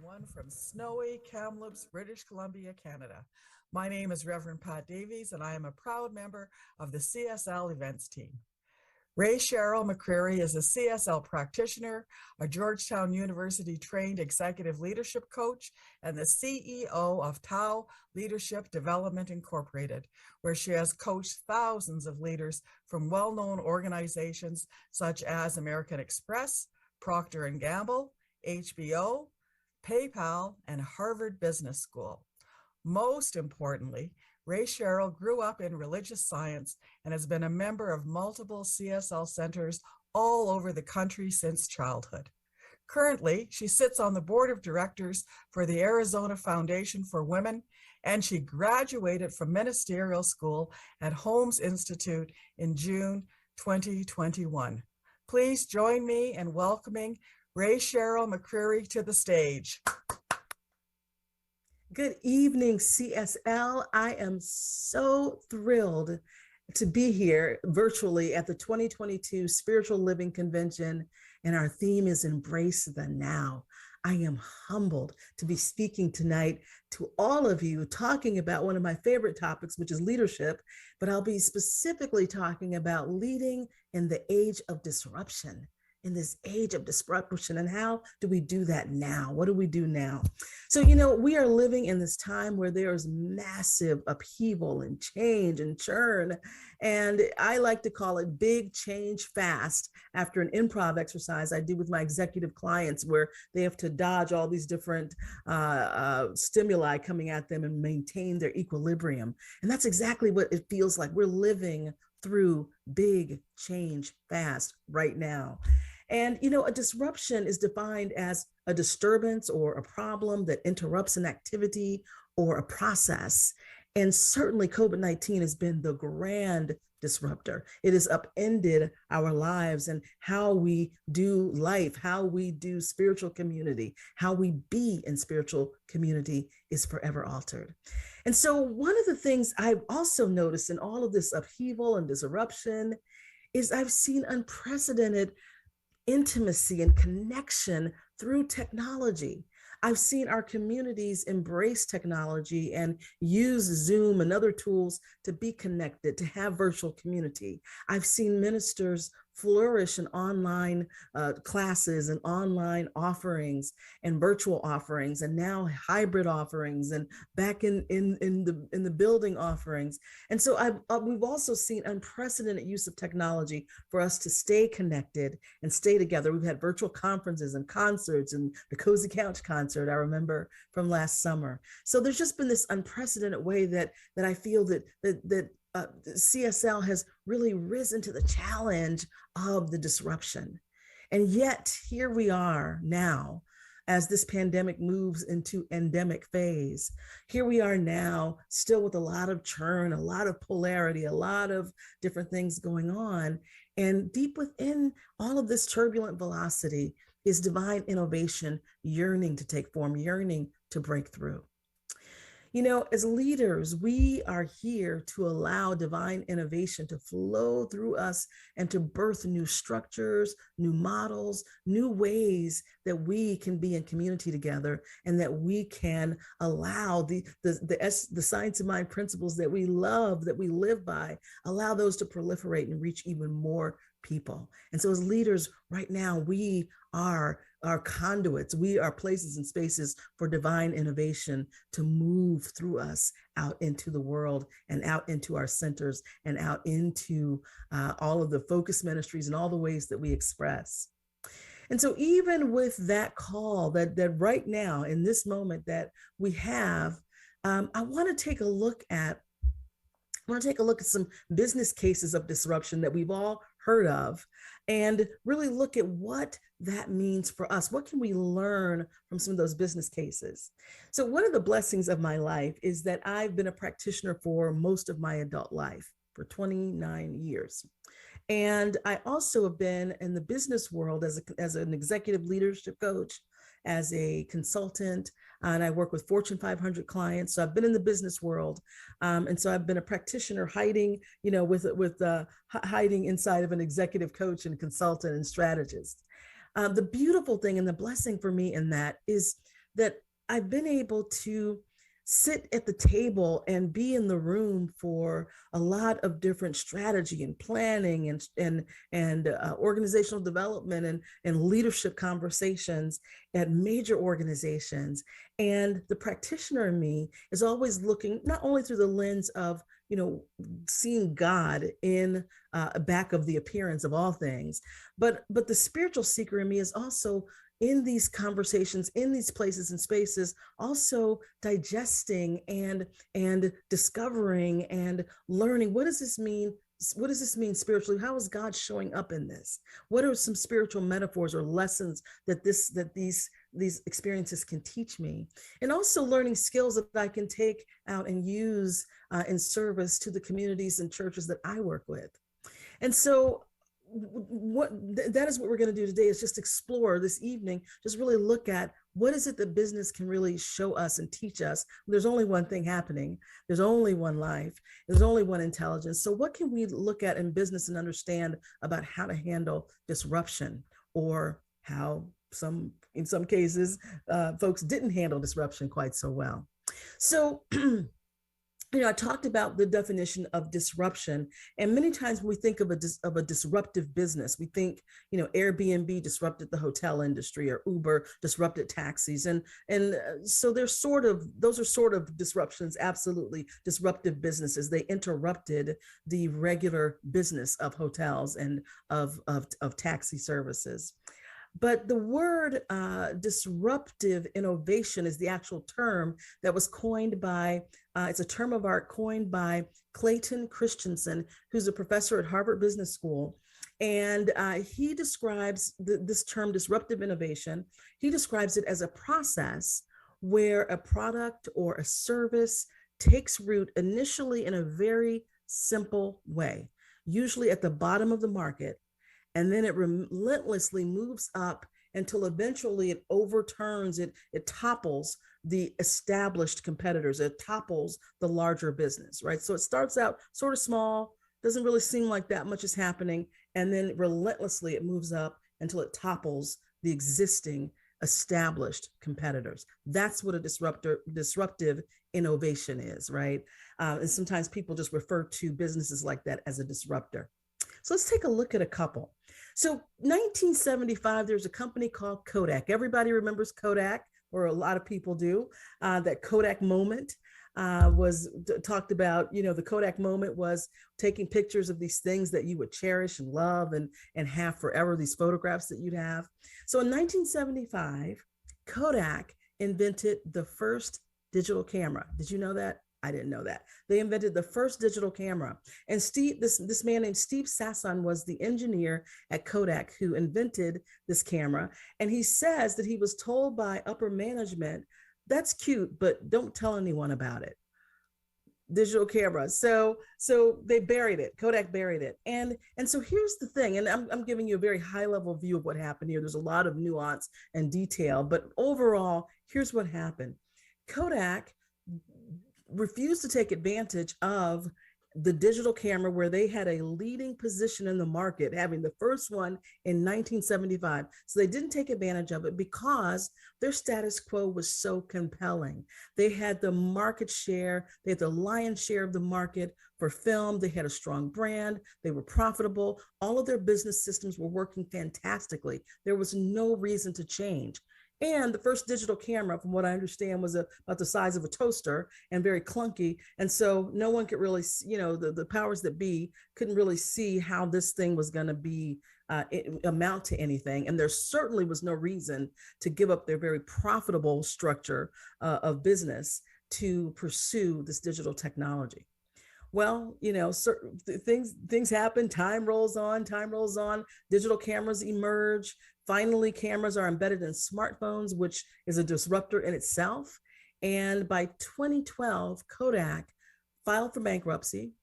everyone from snowy Kamloops, British Columbia, Canada. My name is Reverend Pat Davies, and I am a proud member of the CSL events team. Rasheryl McCreary is a CSL practitioner, a Georgetown University trained executive leadership coach, and the CEO of Tau Leadership Development Incorporated, where she has coached thousands of leaders from well-known organizations such as American Express, Procter & Gamble, HBO, PayPal, and Harvard Business School. Most importantly, Rasheryl grew up in religious science and has been a member of multiple CSL centers all over the country since childhood. Currently, she sits on the board of directors for the Arizona Foundation for Women, and she graduated from ministerial school at Holmes Institute in June 2021. Please join me in welcoming Rasheryl McCreary to the stage. Good evening, CSL. I am so thrilled to be here virtually at the 2022 Spiritual Living Convention, and our theme is Embrace the Now. I am humbled to be speaking tonight to all of you, talking about one of my favorite topics, which is leadership, but I'll be specifically talking about leading in the age of disruption. In this age of disruption, and how do we do that now? What do we do now? So, we are living in this time where there is massive upheaval and change and churn. And I like to call it big change fast after an improv exercise I do with my executive clients where they have to dodge all these different stimuli coming at them and maintain their equilibrium. And that's exactly what it feels like. We're living through big change fast right now. And, a disruption is defined as a disturbance or a problem that interrupts an activity or a process. And certainly COVID-19 has been the grand disruptor. It has upended our lives and how we do life, how we do spiritual community, how we be in spiritual community is forever altered. And so one of the things I've also noticed in all of this upheaval and disruption is I've seen unprecedented intimacy and connection through technology. I've seen our communities embrace technology and use Zoom and other tools to be connected, to have virtual community. I've seen ministers flourish in online classes and online offerings and virtual offerings, and now hybrid offerings, and back in the building offerings. And so we've also seen unprecedented use of technology for us to stay connected and stay together. We've had virtual conferences and concerts, and the Cozy Couch concert I remember from last summer. So there's just been this unprecedented way that I feel that CSL has really risen to the challenge of the disruption. And yet here we are now as this pandemic moves into endemic phase. Here we are now still with a lot of churn, a lot of polarity, a lot of different things going on. And deep within all of this turbulent velocity is divine innovation yearning to take form, yearning to break through. As leaders, we are here to allow divine innovation to flow through us and to birth new structures, new models, new ways that we can be in community together, and that we can allow the science of mind principles that we love, that we live by, allow those to proliferate and reach even more people. And so as leaders right now, we are our conduits. We are places and spaces for divine innovation to move through us out into the world and out into our centers and out into all of the focus ministries and all the ways that we express. And so even with that call that right now in this moment that we have, I want to take a look at some business cases of disruption that we've all heard of, and really look at what that means for us. What can we learn from some of those business cases? So one of the blessings of my life is that I've been a practitioner for most of my adult life, for 29 years. And I also have been in the business world as an executive leadership coach, as a consultant, and I work with Fortune 500 clients. So I've been in the business world, and so I've been a practitioner hiding, hiding inside of an executive coach and consultant and strategist. The beautiful thing and the blessing for me in that is that I've been able to sit at the table and be in the room for a lot of different strategy and planning and organizational development and leadership conversations at major organizations. And the practitioner in me is always looking not only through the lens of seeing God in back of the appearance of all things, but the spiritual seeker in me is also in these conversations, in these places and spaces, also digesting and discovering and learning, what does this mean? What does this mean spiritually? How is God showing up in this? What are some spiritual metaphors or lessons that these experiences can teach me? And also learning skills that I can take out and use in service to the communities and churches that I work with. And so that is what we're going to do today, is just explore this evening, just really look at what is it that business can really show us and teach us. There's only one thing happening. There's only one life. There's only one intelligence. So what can we look at in business and understand about how to handle disruption, or how in some cases, folks didn't handle disruption quite so well. So I talked about the definition of disruption, and many times when we think of a disruptive business, we think, Airbnb disrupted the hotel industry, or Uber disrupted taxis, and so those are sort of disruptions, absolutely disruptive businesses. They interrupted the regular business of hotels and of taxi services. But the word disruptive innovation is the actual term that was coined by, it's a term of art coined by Clayton Christensen, who's a professor at Harvard Business School. And he describes this term disruptive innovation. He describes it as a process where a product or a service takes root initially in a very simple way, usually at the bottom of the market, and then it relentlessly moves up until eventually it overturns, it topples the established competitors, it topples the larger business, right? So it starts out sort of small, doesn't really seem like that much is happening, and then relentlessly it moves up until it topples the existing established competitors. That's what a disruptive innovation is, right? And sometimes people just refer to businesses like that as a disruptor. So let's take a look at a couple. So 1975, there's a company called Kodak. Everybody remembers Kodak, or a lot of people do. That Kodak moment was talked about. The Kodak moment was taking pictures of these things that you would cherish and love and have forever, these photographs that you'd have. So in 1975, Kodak invented the first digital camera. Did you know that? I didn't know that. They invented the first digital camera. And this man named Steve Sasson was the engineer at Kodak who invented this camera. And he says that he was told by upper management, that's cute, but don't tell anyone about it. Digital camera. So they buried it. Kodak buried it. And so here's the thing, and I'm giving you a very high level view of what happened here. There's a lot of nuance and detail, but overall, here's what happened. Kodak refused to take advantage of the digital camera, where they had a leading position in the market, having the first one in 1975. So they didn't take advantage of it because their status quo was so compelling. They had the market share, they had the lion's share of the market for film. They had a strong brand, they were profitable. All of their business systems were working fantastically. There was no reason to change. And the first digital camera, from what I understand, was about the size of a toaster and very clunky. And so no one could really, the powers that be couldn't really see how this thing was going to be amount to anything. And there certainly was no reason to give up their very profitable structure of business to pursue this digital technology. Well, certain things happen. Time rolls on. Digital cameras emerge. Finally, cameras are embedded in smartphones, which is a disruptor in itself. And by 2012, Kodak filed for bankruptcy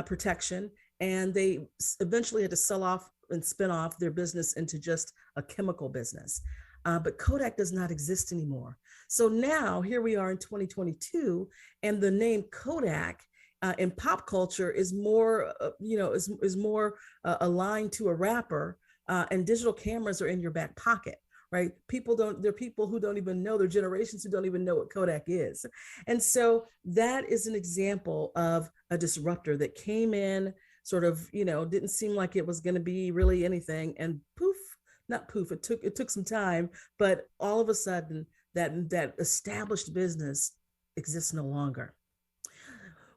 protection, and they eventually had to sell off and spin off their business into just a chemical business. But Kodak does not exist anymore. So now here we are in 2022, and the name Kodak in pop culture is more, is more aligned to a rapper, and digital cameras are in your back pocket, right? There are people who don't even know, there are generations who don't even know what Kodak is. And so that is an example of a disruptor that came in, sort of, didn't seem like it was going to be really anything. And poof, not poof, it took some time, but all of a sudden that established business exists no longer.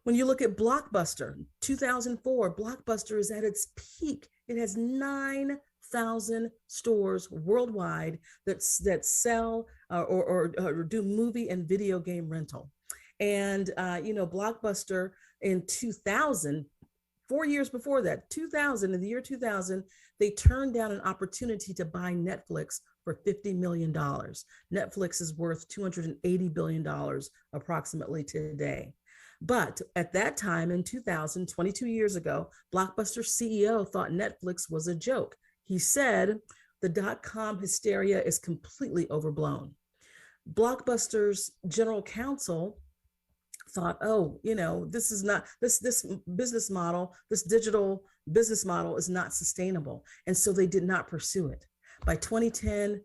When you look at Blockbuster, 2004, Blockbuster is at its peak. It has 9,000 stores worldwide that sell or do movie and video game rental. And, Blockbuster in 2000, 4 years before that, 2000, in the year 2000, they turned down an opportunity to buy Netflix for $50 million. Netflix is worth $280 billion approximately today. But at that time in 2000, 22 years ago, Blockbuster CEO thought Netflix was a joke. He said, the dot-com hysteria is completely overblown. Blockbuster's general counsel thought, this is not, this business model, this digital business model is not sustainable. And so they did not pursue it. By 2010,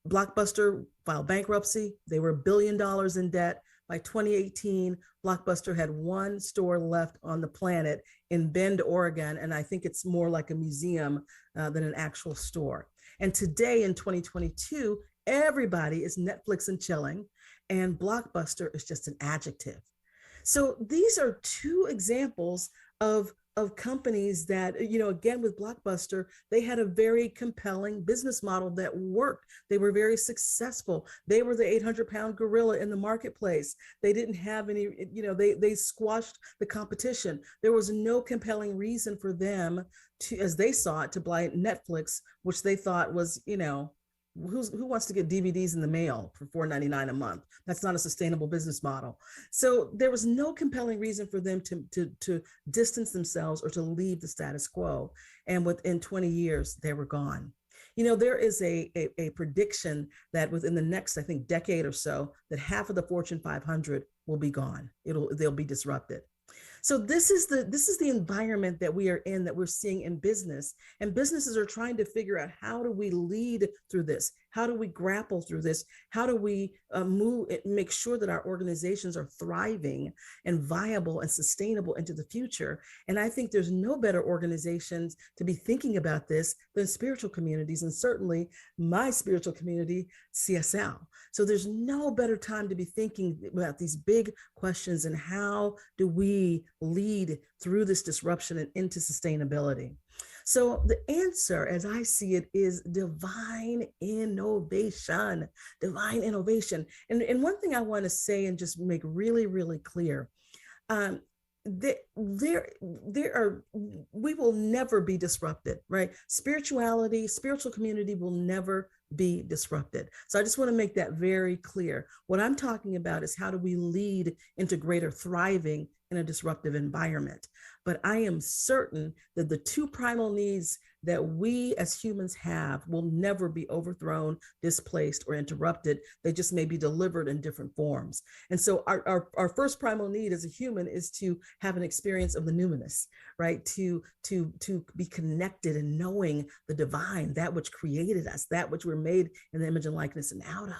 Blockbuster filed bankruptcy. They were $1 billion in debt. By 2018, Blockbuster had one store left on the planet in Bend, Oregon, and I think it's more like a museum than an actual store. And today in 2022, everybody is Netflix and chilling, and Blockbuster is just an adjective. So these are two examples of companies that, again, with Blockbuster, they had a very compelling business model that worked. They were very successful. They were the 800-pound gorilla in the marketplace. They didn't have any, they squashed the competition. There was no compelling reason for them to, as they saw it, to buy Netflix, which they thought was, who wants to get DVDs in the mail for $4.99 a month? That's not a sustainable business model. So there was no compelling reason for them to distance themselves or to leave the status quo. And within 20 years, they were gone. There is a prediction that within the next, I think, decade or so, that half of the Fortune 500 will be gone. They'll be disrupted. So this is the environment that we are in, that we're seeing in business, and businesses are trying to figure out, how do we lead through this? How do we grapple through this? How do we make sure that our organizations are thriving and viable and sustainable into the future? And I think there's no better organizations to be thinking about this than spiritual communities, and certainly my spiritual community, CSL. So there's no better time to be thinking about these big questions, and how do we lead through this disruption and into sustainability? So the answer, as I see it, is divine innovation, divine innovation. And one thing I want to say and just make really, really clear, we will never be disrupted, right? Spiritual community will never be disrupted. So I just want to make that very clear. What I'm talking about is, how do we lead into greater thriving in a disruptive environment? But I am certain that the two primal needs that we as humans have will never be overthrown, displaced, or interrupted. They just may be delivered in different forms. And so our first primal need as a human is to have an experience of the numinous, right? To be connected and knowing the divine, that which created us, that which we're made in the image and likeness and out of.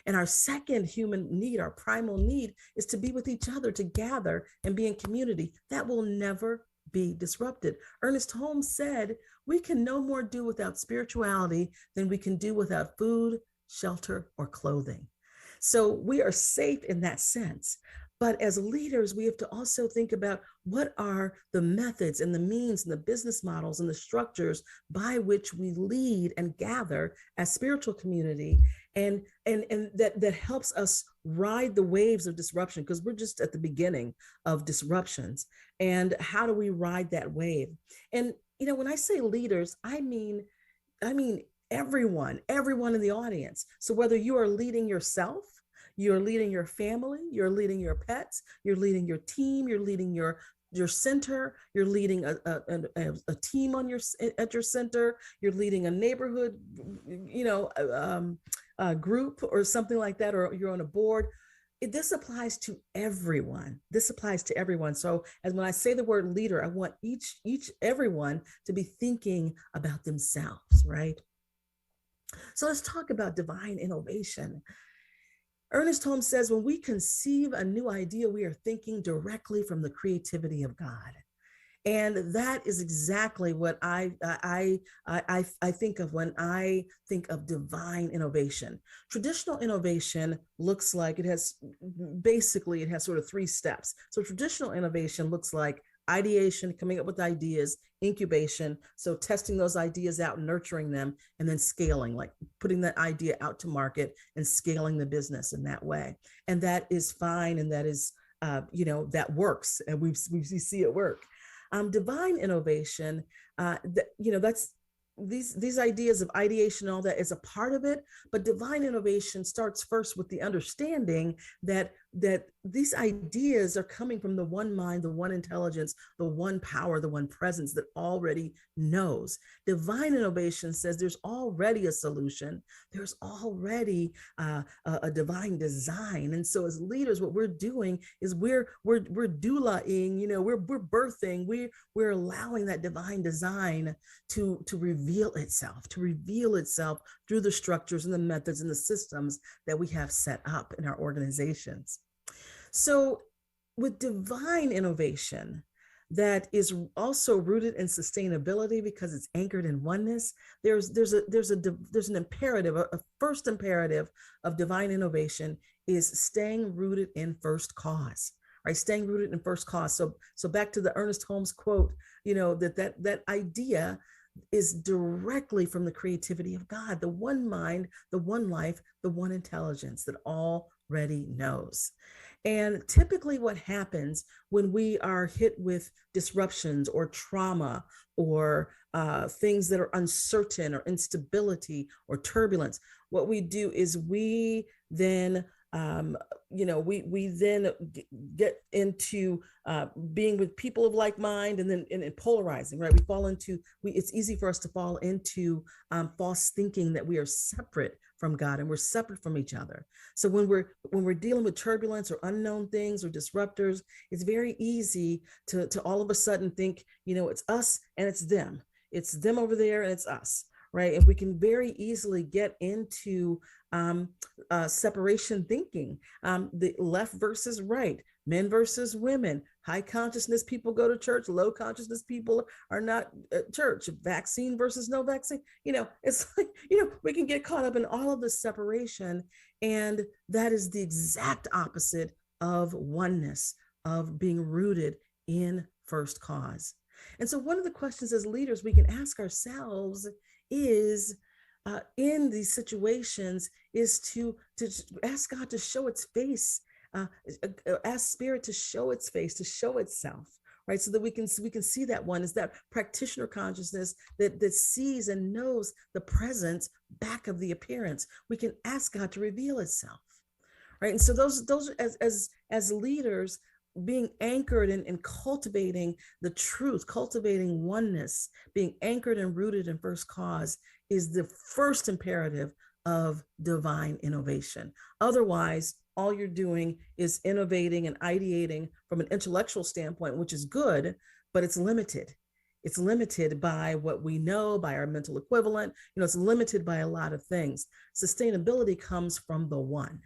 And our second human need, our primal need, is to be with each other, to gather and be in community. That will never be disrupted. Ernest Holmes said, we can no more do without spirituality than we can do without food, shelter, or clothing. So we are safe in that sense. But as leaders, we have to also think about, what are the methods and the means and the business models and the structures by which we lead and gather as spiritual community, and that helps us ride the waves of disruption, because we're just at the beginning of disruptions. And how do we ride that wave? And when I say leaders, I mean everyone in the audience. So whether you are leading yourself, you're leading your family, you're leading your pets, you're leading your team, you're leading your center, you're leading a team at your center, you're leading a neighborhood, a group or something like that, or you're on a board. This applies to everyone. So as when I say the word leader, I want everyone to be thinking about themselves, right? So let's talk about divine innovation. Ernest Holmes says, when we conceive a new idea, we are thinking directly from the creativity of God. And that is exactly what I think of when I think of divine innovation. Traditional innovation looks like it has sort of three steps. So traditional innovation looks like ideation, coming up with ideas, incubation, so testing those ideas out, nurturing them, and then scaling, like putting that idea out to market and scaling the business in that way. And that is fine, and that is that works, and we see it work. Divine innovation, that's these ideas of ideation and all that is a part of it, but divine innovation starts first with the understanding that these ideas are coming from the one mind, the one intelligence, the one power, the one presence that already knows. Divine innovation says there's already a solution, there's already a divine design. And so as leaders, what we're doing is we're doulaing, we're birthing, we're allowing that divine design to reveal itself through the structures and the methods and the systems that we have set up in our organizations. So with divine innovation that is also rooted in sustainability because it's anchored in oneness, there's an imperative, a first imperative of divine innovation is staying rooted in first cause. Right, staying rooted in first cause. So back to the Ernest Holmes quote, that idea is directly from the creativity of God, the one mind, the one life, the one intelligence that already knows. And typically what happens when we are hit with disruptions or trauma or things that are uncertain or instability or turbulence, what we do is we then we then get into being with people of like mind, and then and polarizing, right? We fall into, it's easy for us to fall into false thinking that we are separate from God and we're separate from each other. So when we're dealing with turbulence or unknown things or disruptors, it's very easy to all of a sudden think, it's us and it's them. It's them over there and it's us. Right. And we can very easily get into separation thinking, the left versus right, men versus women, high consciousness people go to church, low consciousness people are not at church, vaccine versus no vaccine. It's like, we can get caught up in all of this separation. And that is the exact opposite of oneness, of being rooted in first cause. And so one of the questions as leaders we can ask ourselves is in these situations is to ask God to show its face, ask Spirit to show its face, to show itself, right? So that we can see that one is that practitioner consciousness that sees and knows the presence back of the appearance. We can ask God to reveal itself, right? And so those as leaders, being anchored in cultivating the truth, cultivating oneness, being anchored and rooted in first cause is the first imperative of divine innovation. Otherwise, all you're doing is innovating and ideating from an intellectual standpoint, which is good, but it's limited. It's limited by what we know, by our mental equivalent. It's limited by a lot of things. Sustainability comes from the one.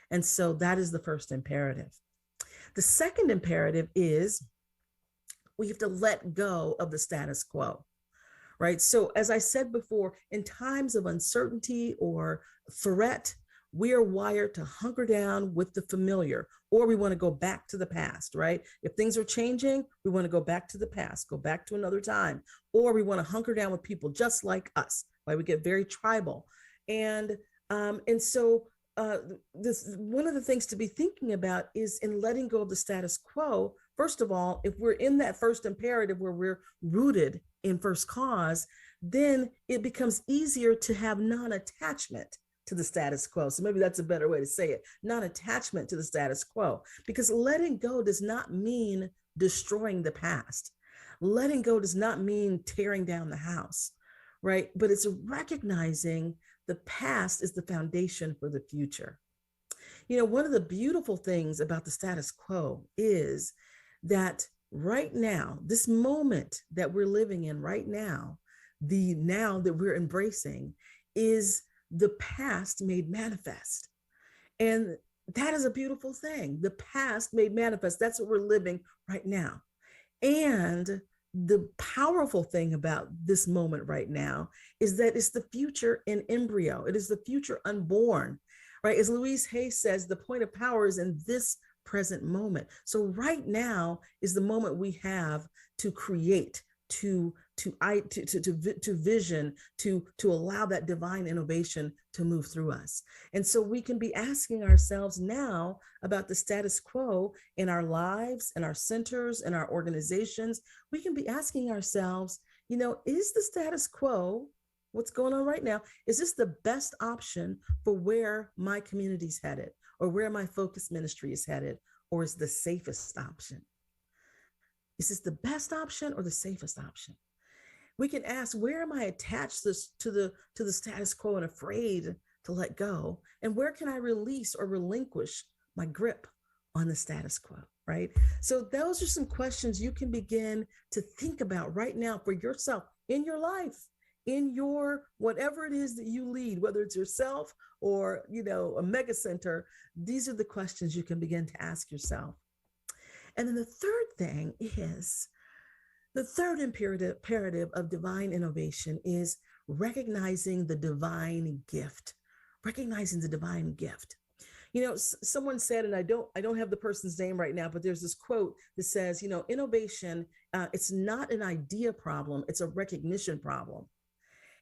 And so that is the first imperative. The second imperative is we have to let go of the status quo, right? So as I said before, in times of uncertainty or threat, we are wired to hunker down with the familiar, or we want to go back to the past, right? If things are changing, we want to go back to the past, go back to another time, or we want to hunker down with people just like us, right? We get very tribal. And so this one of the things to be thinking about is in letting go of the status quo. First of all, if we're in that first imperative where we're rooted in first cause, then it becomes easier to have non-attachment to the status quo. So maybe that's a better way to say it, non-attachment to the status quo, because letting go does not mean destroying the past. Letting go does not mean tearing down the house, right? But it's recognizing the past is the foundation for the future. One of the beautiful things about the status quo is that right now, this moment that we're living in right now, the now that we're embracing is the past made manifest. And that is a beautiful thing. The past made manifest. That's what we're living right now. And the powerful thing about this moment right now is that it's the future in embryo. It is the future unborn, right? As Louise Hay says, the point of power is in this present moment. So right now is the moment we have to create, to vision, to allow that divine innovation to move through us. And so we can be asking ourselves now about the status quo in our lives, in our centers, in our organizations. We can be asking ourselves, is the status quo, what's going on right now, is this the best option for where my community's headed, or where my focus ministry is headed, or is the safest option? Is this the best option or the safest option? We can ask, where am I attached to the status quo and afraid to let go? And where can I release or relinquish my grip on the status quo, right? So those are some questions you can begin to think about right now for yourself, in your life, in your whatever it is that you lead, whether it's yourself or a mega center. These are the questions you can begin to ask yourself. And then the third thing is, the third imperative of divine innovation is recognizing the divine gift. Recognizing the divine gift. Someone said, and I don't have the person's name right now, but there's this quote that says, innovation, it's not an idea problem, it's a recognition problem.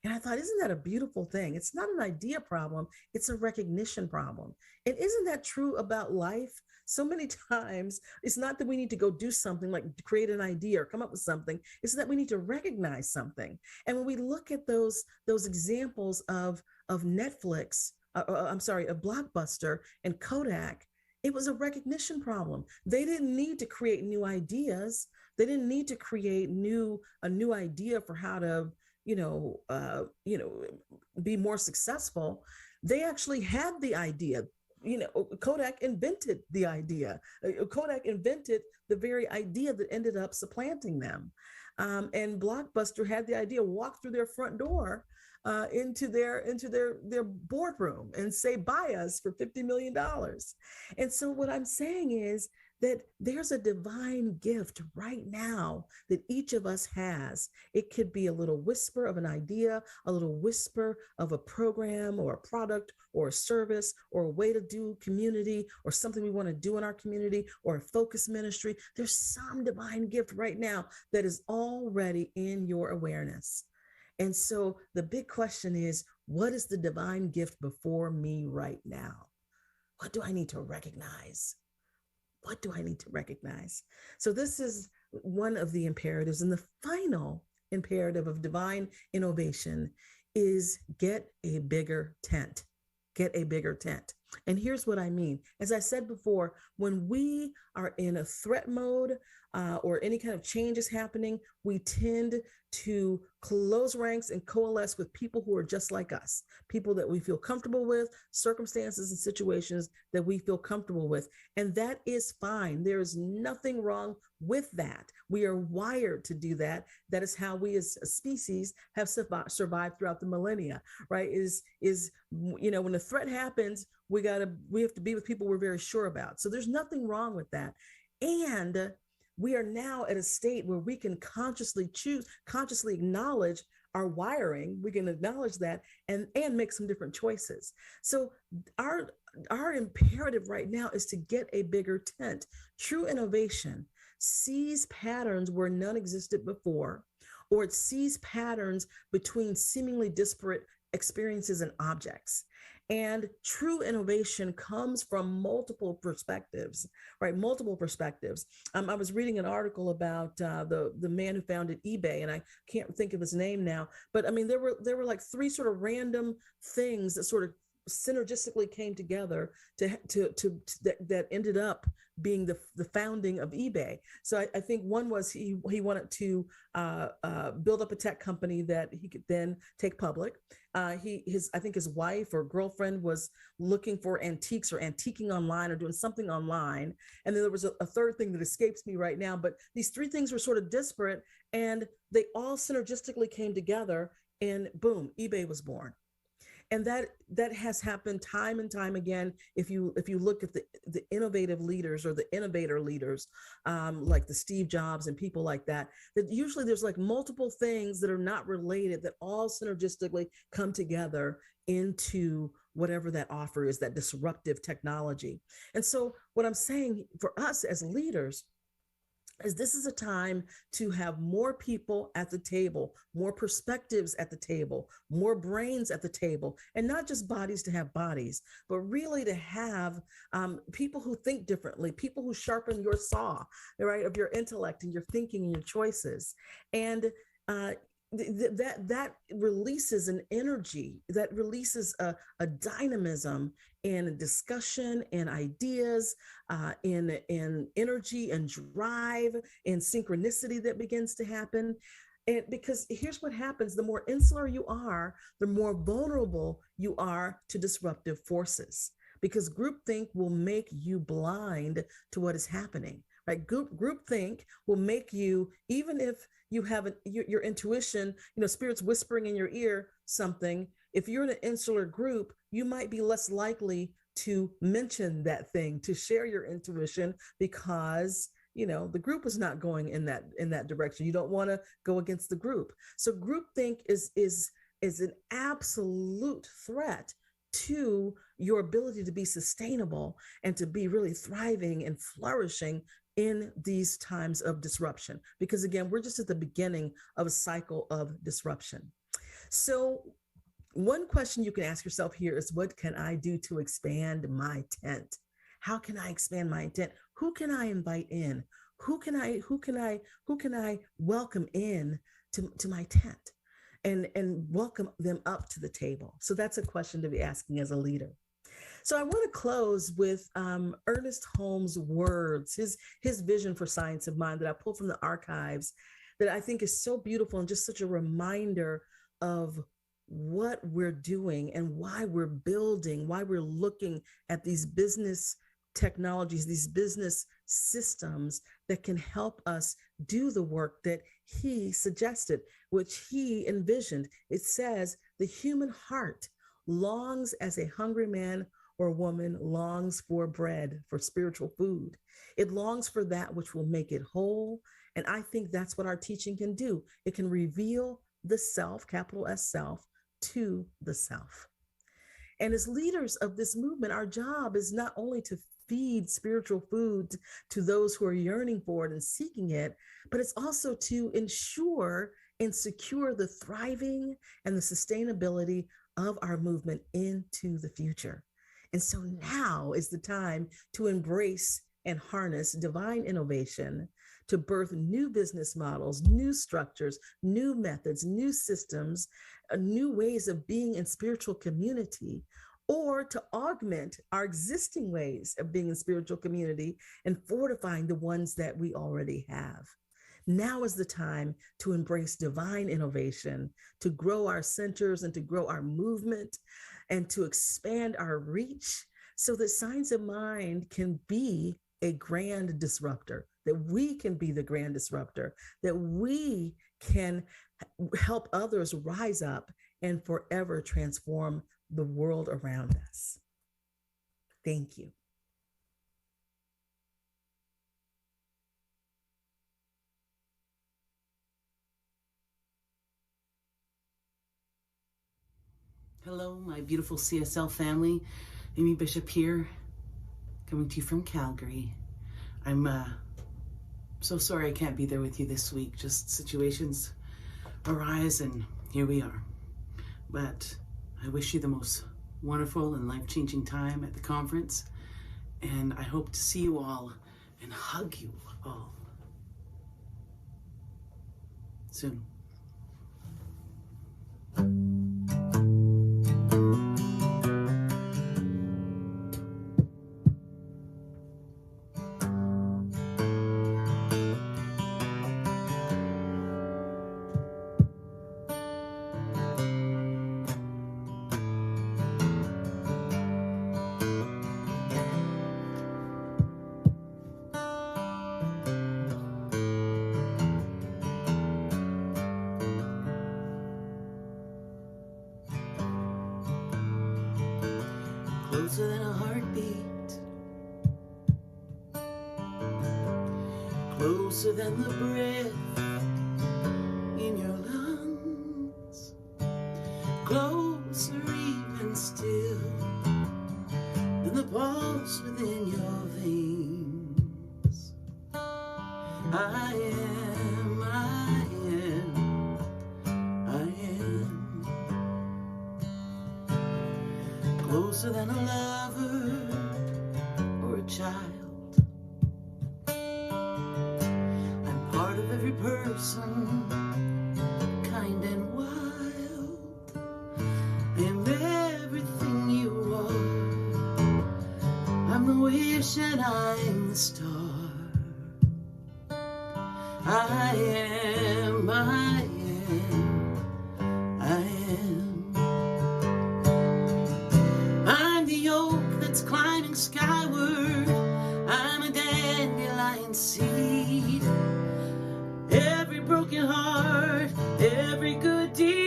And I thought, isn't that a beautiful thing? It's not an idea problem, it's a recognition problem. And isn't that true about life? So many times, it's not that we need to go do something like create an idea or come up with something. It's that we need to recognize something. And when we look at those examples of Netflix, of Blockbuster and Kodak, it was a recognition problem. They didn't need to create new ideas. They didn't need to create a new idea for how to be more successful. They actually had the idea. Kodak invented the idea. Kodak invented the very idea that ended up supplanting them. And Blockbuster had the idea, walk through their front door into their boardroom and say, buy us for $50 million. And so what I'm saying is that there's a divine gift right now that each of us has. It could be a little whisper of an idea, a little whisper of a program or a product or a service or a way to do community or something we want to do in our community or a focus ministry. There's some divine gift right now that is already in your awareness. And so the big question is, what is the divine gift before me right now? What do I need to recognize? What do I need to recognize? So this is one of the imperatives. And the final imperative of divine innovation is get a bigger tent. Get a bigger tent. And here's what I mean. As I said before, when we are in a threat mode or any kind of change is happening, we tend to close ranks and coalesce with people who are just like us, people that we feel comfortable with, circumstances and situations that we feel comfortable with. And that is fine. There is nothing wrong with that. We are wired to do that. That is how we as a species have survived throughout the millennia, right? When a threat happens, we have to be with people we're very sure about. So there's nothing wrong with that. And we are now at a state where we can consciously acknowledge our wiring. We can acknowledge that and make some different choices. So our imperative right now is to get a bigger tent. True innovation sees patterns where none existed before, or it sees patterns between seemingly disparate experiences and objects. And true innovation comes from multiple perspectives, right? Multiple perspectives. I was reading an article about the man who founded eBay, and I can't think of his name now. But I mean, there were like three sort of random things that sort of synergistically came together that ended up being the founding of eBay. So I think one was he wanted to build up a tech company that he could then take public. I think his wife or girlfriend was looking for antiques or antiquing online or doing something online. And then there was a third thing that escapes me right now, but these three things were sort of disparate and they all synergistically came together and boom, eBay was born. And that has happened time and time again. If you look at the innovative leaders or the innovator leaders, like the Steve Jobs and people like that, that usually there's like multiple things that are not related that all synergistically come together into whatever that offer is, that disruptive technology. And so what I'm saying for us as leaders is this is a time to have more people at the table, more perspectives at the table, more brains at the table, and not just bodies to have bodies, but really to have people who think differently, people who sharpen your saw, right, of your intellect and your thinking and your choices. And that releases an energy, that releases a dynamism in discussion and ideas, in energy and drive and synchronicity that begins to happen. And because here's what happens: the more insular you are, the more vulnerable you are to disruptive forces. Because groupthink will make you blind to what is happening. Right? Groupthink will make you, even if you have your intuition, spirit's whispering in your ear something. If you're in an insular group, you might be less likely to mention that thing, to share your intuition, because the group is not going in that direction. You don't want to go against the group. So groupthink is an absolute threat to your ability to be sustainable and to be really thriving and flourishing in these times of disruption. Because again, we're just at the beginning of a cycle of disruption. So one question you can ask yourself here is, what can I do to expand my tent? How can I expand my tent? Who can I invite in? Who can I welcome in to my tent and welcome them up to the table? So that's a question to be asking as a leader. So I want to close with Ernest Holmes' words, his vision for science of mind that I pulled from the archives, that I think is so beautiful and just such a reminder of what we're doing and why we're building, why we're looking at these business technologies, these business systems that can help us do the work that he suggested, which he envisioned. It says, the human heart longs as a hungry man or woman longs for bread, for spiritual food. It longs for that which will make it whole. And I think that's what our teaching can do. It can reveal the self, capital S self, to the self. And as leaders of this movement, our job is not only to feed spiritual food to those who are yearning for it and seeking it, but it's also to ensure and secure the thriving and the sustainability of our movement into the future. And so now is the time to embrace and harness divine innovation to birth new business models, new structures, new methods, new systems, new ways of being in spiritual community, or to augment our existing ways of being in spiritual community and fortifying the ones that we already have. Now is the time to embrace divine innovation, to grow our centers and to grow our movement and to expand our reach so that Science of Mind can be a grand disruptor, that we can be the grand disruptor, that we can help others rise up and forever transform the world around us. Thank you. Hello, my beautiful CSL family. Amy Bishop here, coming to you from Calgary. I'm so sorry I can't be there with you this week. Just situations arise and here we are. But I wish you the most wonderful and life-changing time at the conference. And I hope to see you all and hug you all soon. closer than a heartbeat, closer than the breath in your lungs, closer even still than the pulse within your veins. I am, I am, I am closer than a lover or a child. I'm part of every person, kind and wild. I am everything you are. I'm the wish and I'm the star. I am, I am, I am. I'm the oak that's climbing skyward. I'm a dandelion seed. Every broken heart, every good deed,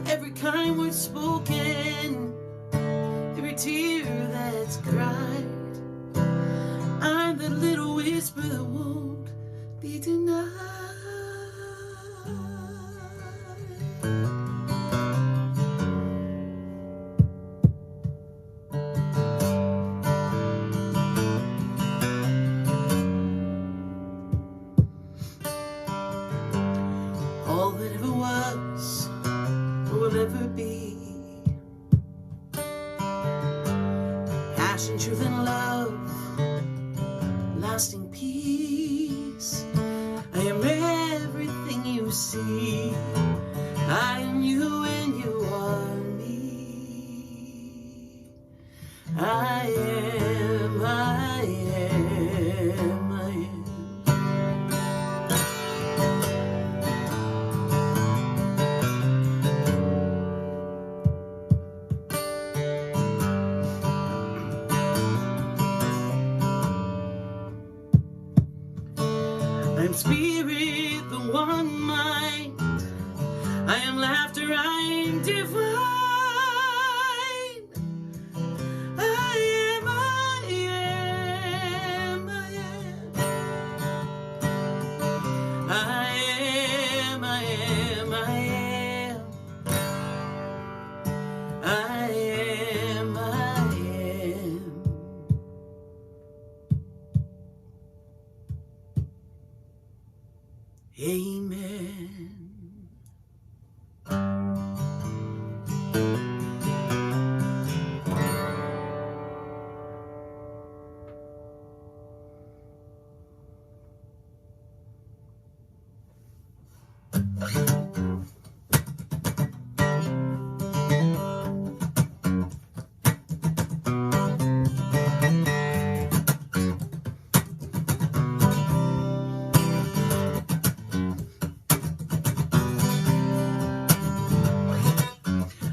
every kind word spoken, every tear that's cried. I'm the little whisper that won't be denied. All that ever was or will ever be, passion, truth, and love, lasting peace. I am everything you see. I am you and you are me. I am, I am, I am. I am spirit, the one mind. I am laughter, I am divine. I am, I am, I am. I am, I am, I am. I am, I am. Amen.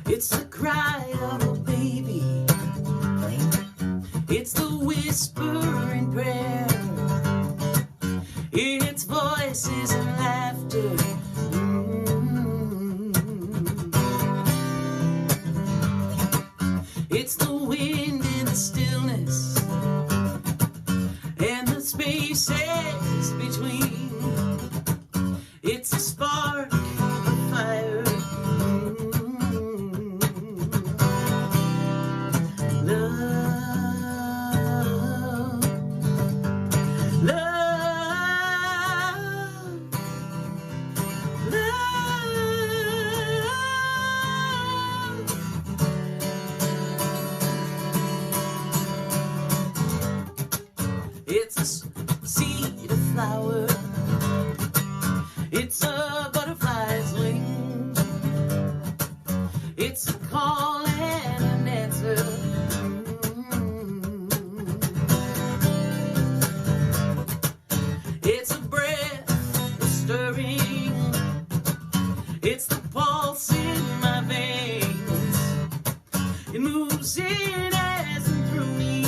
It's the cry of a baby. It's the whisper in prayer. It's voices and laughter. It's the wind in the stillness and the spaces between. It's a spark of fire. It's a seed, a flower. It's a butterfly's wing. It's a call and an answer. It's a breath, a stirring. It's the pulse in my veins. It moves in as and through me.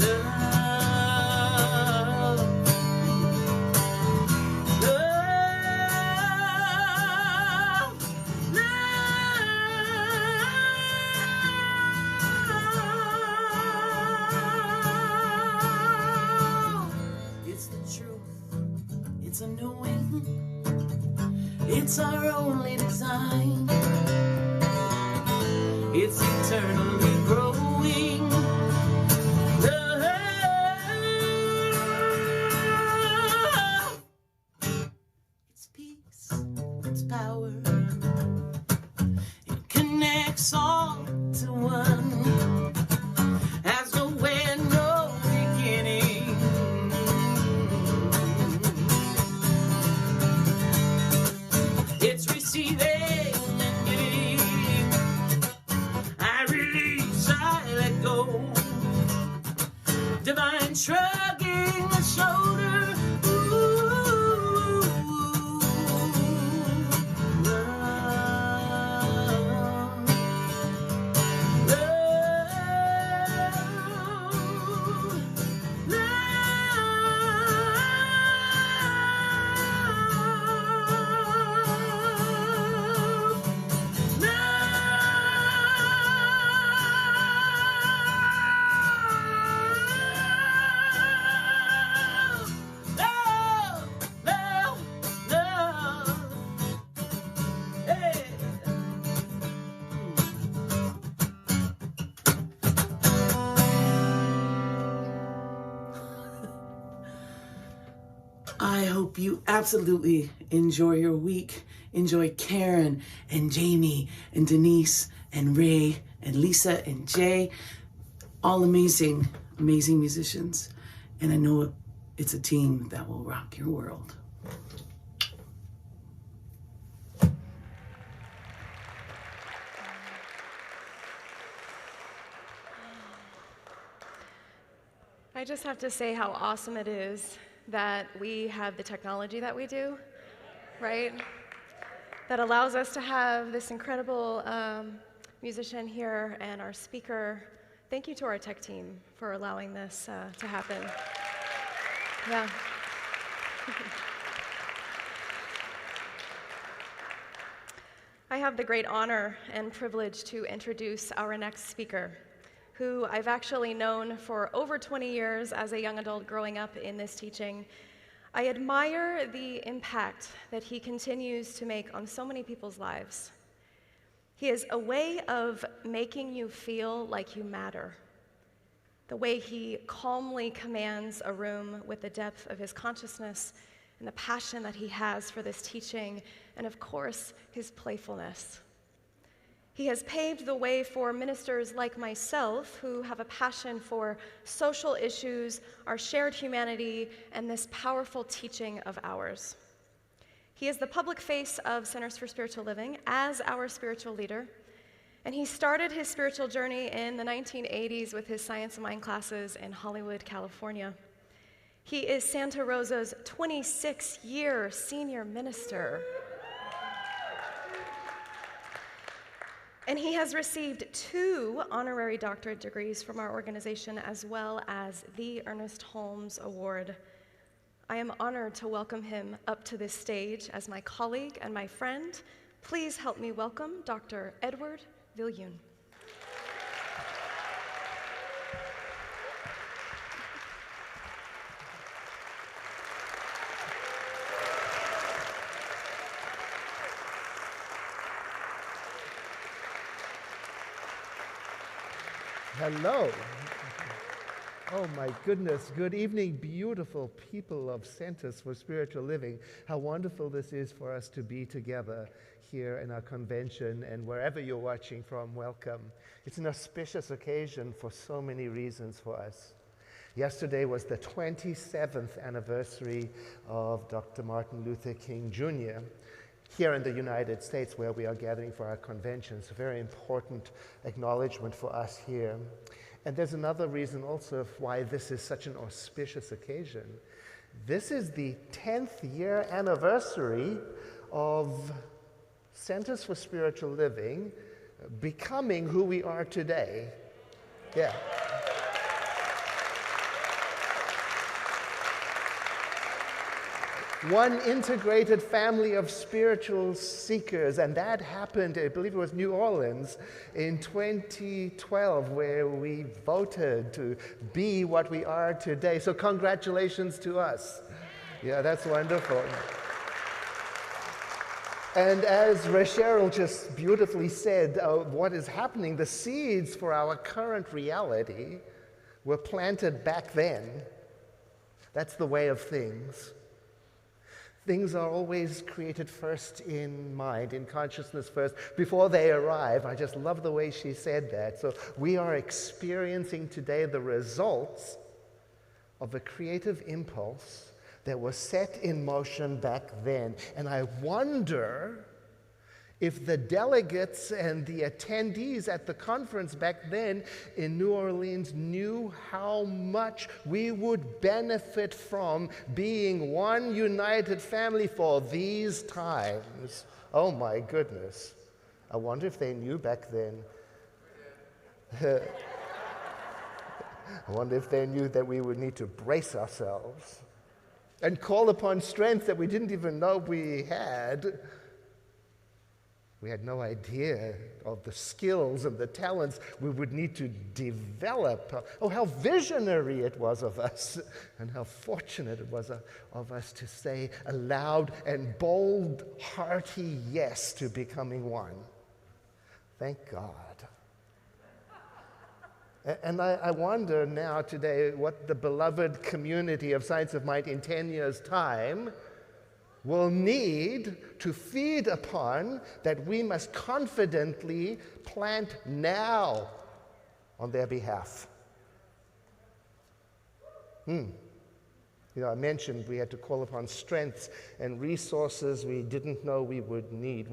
Love, love, It's a knowing. It's our only design. It's eternally growing. Love. It's peace. It's power. It connects all to one. Has no end, no beginning. It's receiving and giving. I release, I let go. Divine shrugging the shoulder. Ooh, love. I hope you absolutely enjoy your week. Enjoy Karen and Jamie and Denise and Ray and Lisa and Jay. All amazing, amazing musicians. And I know it's a team that will rock your world. I just have to say how awesome it is that we have the technology that we do, right? That allows us to have this incredible musician here and our speaker. Thank you to our tech team for allowing this to happen. Yeah. I have the great honor and privilege to introduce our next speaker, who I've actually known for over 20 years as a young adult growing up in this teaching. I admire the impact that he continues to make on so many people's lives. He is a way of making you feel like you matter. The way he calmly commands a room with the depth of his consciousness and the passion that he has for this teaching, and of course, his playfulness. He has paved the way for ministers like myself who have a passion for social issues, our shared humanity, and this powerful teaching of ours. He is the public face of Centers for Spiritual Living as our spiritual leader, and he started his spiritual journey in the 1980s with his Science of Mind classes in Hollywood, California. He is Santa Rosa's 26-year senior minister. And he has received 2 honorary doctorate degrees from our organization, as well as the Ernest Holmes Award. I am honored to welcome him up to this stage as my colleague and my friend. Please help me welcome Dr. Edward Viljoen. Hello. Oh my goodness. Good evening, beautiful people of Centers for Spiritual Living. How wonderful this is for us to be together here in our convention, and wherever you're watching from, welcome. It's an auspicious occasion for so many reasons for us. Yesterday was the 27th anniversary of Dr. Martin Luther King Jr. here in the United States, where we are gathering for our convention. It's a very important acknowledgement for us here. And there's another reason also of why this is such an auspicious occasion. This is the 10th year anniversary of Centers for Spiritual Living becoming who we are today. Yeah. One integrated family of spiritual seekers, and that happened, I believe it was New Orleans, in 2012, where we voted to be what we are today. So congratulations to us. Yeah, that's wonderful. And as Rasheryl just beautifully said, what is happening, the seeds for our current reality were planted back then. That's the way of things. Things are always created first in mind, in consciousness first, before they arrive. I just love the way she said that. So we are experiencing today the results of a creative impulse that was set in motion back then. And I wonder if the delegates and the attendees at the conference back then in New Orleans knew how much we would benefit from being one united family for these times. Oh my goodness. I wonder if they knew back then. I wonder if they knew that we would need to brace ourselves and call upon strength that we didn't even know we had. We had no idea of the skills and the talents we would need to develop. Oh, how visionary it was of us, and how fortunate it was of us to say a loud and bold, hearty yes to becoming one. Thank God. And I wonder now today what the beloved community of Science of Mind in 10 years' time will need to feed upon that we must confidently plant now on their behalf. You know, I mentioned we had to call upon strengths and resources we didn't know we would need.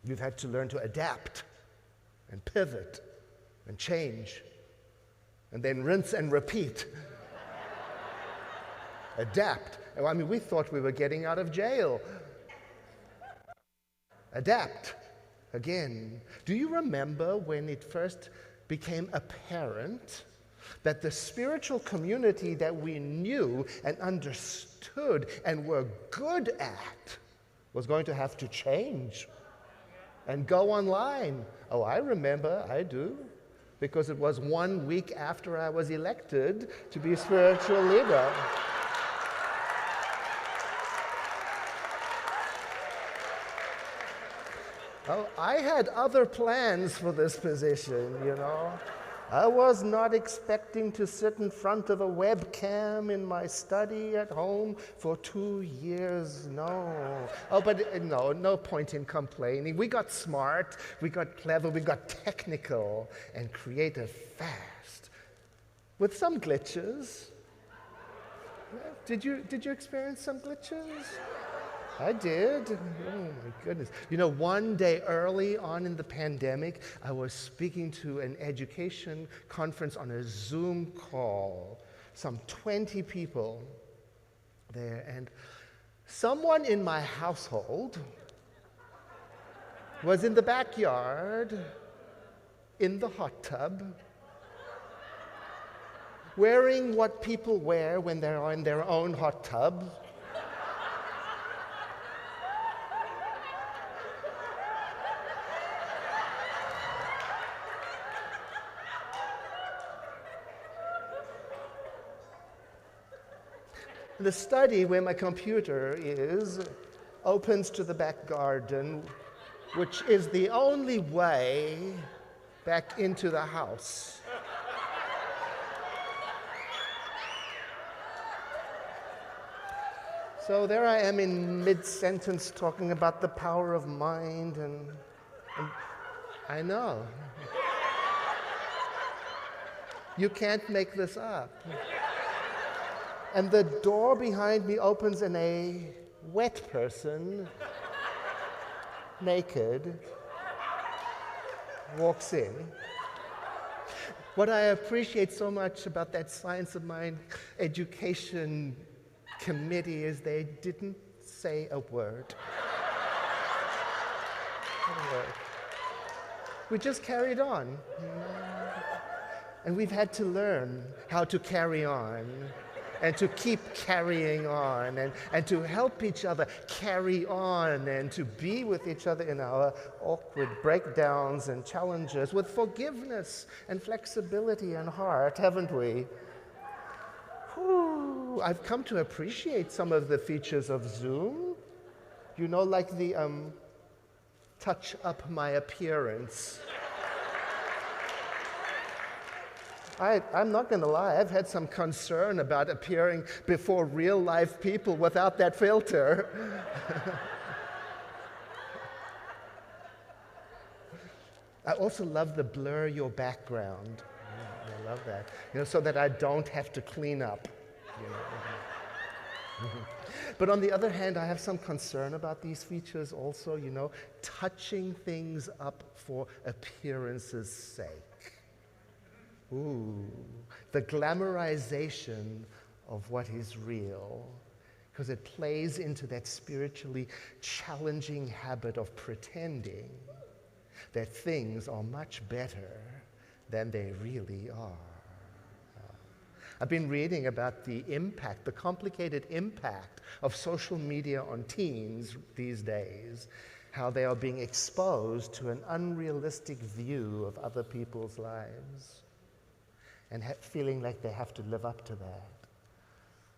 We've had to learn to adapt and pivot and change and then rinse and repeat. Adapt. I mean, we thought we were getting out of jail. Adapt again. Do you remember when it first became apparent that the spiritual community that we knew and understood and were good at was going to have to change and go online? Oh, I remember, I do, because it was 1 week after I was elected to be spiritual leader. Oh, I had other plans for this position, you know. I was not expecting to sit in front of a webcam in my study at home for 2 years, no. Oh, but no point in complaining. We got smart, we got clever, we got technical and creative fast, with some glitches. Did you experience some glitches? I did. Oh my goodness. You know, one day early on in the pandemic, I was speaking to an education conference on a Zoom call, some 20 people there, and someone in my household was in the backyard, in the hot tub, wearing what people wear when they're in their own hot tub. The study where my computer is opens to the back garden, which is the only way back into the house. So there I am in mid-sentence talking about the power of mind, and I know. You can't make this up. And the door behind me opens and a wet person, naked, walks in. What I appreciate so much about that Science of Mind education committee is they didn't say a word. Not a word. We just carried on. And we've had to learn how to carry on, and to keep carrying on, and to help each other carry on, and to be with each other in our awkward breakdowns and challenges with forgiveness and flexibility and heart, haven't we? Whew. Ooh, I've come to appreciate some of the features of Zoom. You know, like the touch up my appearance. I'm not going to lie, I've had some concern about appearing before real life people without that filter. I also love the blur your background. I love that. You know, so that I don't have to clean up. You know. But on the other hand, I have some concern about these features also, you know, touching things up for appearance's sake. Ooh, the glamorization of what is real, because it plays into that spiritually challenging habit of pretending that things are much better than they really are. I've been reading about the impact, the complicated impact of social media on teens these days, how they are being exposed to an unrealistic view of other people's lives and feeling like they have to live up to that.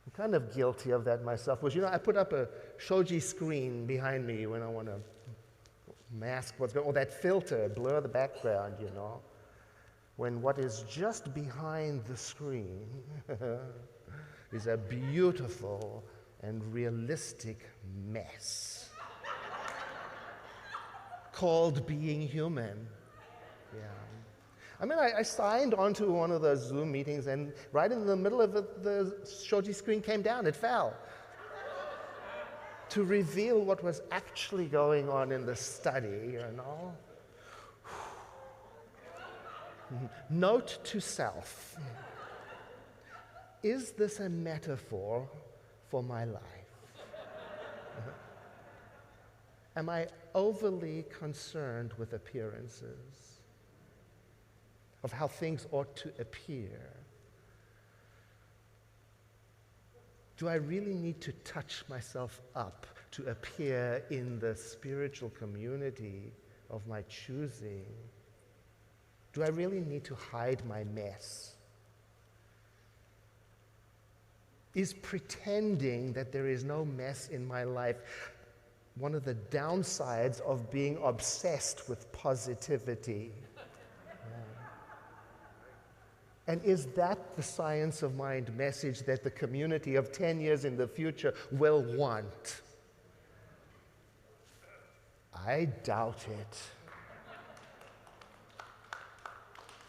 I'm kind of guilty of that myself. Because, you know, I put up a shoji screen behind me when I want to mask what's going on, or that filter, blur the background, you know, when what is just behind the screen is a beautiful and realistic mess called being human. Yeah. I mean, I signed onto one of those Zoom meetings, and right in the middle of it, the shoji screen came down. It fell. To reveal what was actually going on in the study, you know. Note to self. Is this a metaphor for my life? Am I overly concerned with appearances, of how things ought to appear? Do I really need to touch myself up to appear in the spiritual community of my choosing? Do I really need to hide my mess? Is pretending that there is no mess in my life one of the downsides of being obsessed with positivity? And is that the Science of Mind message that the community of 10 years in the future will want? I doubt it.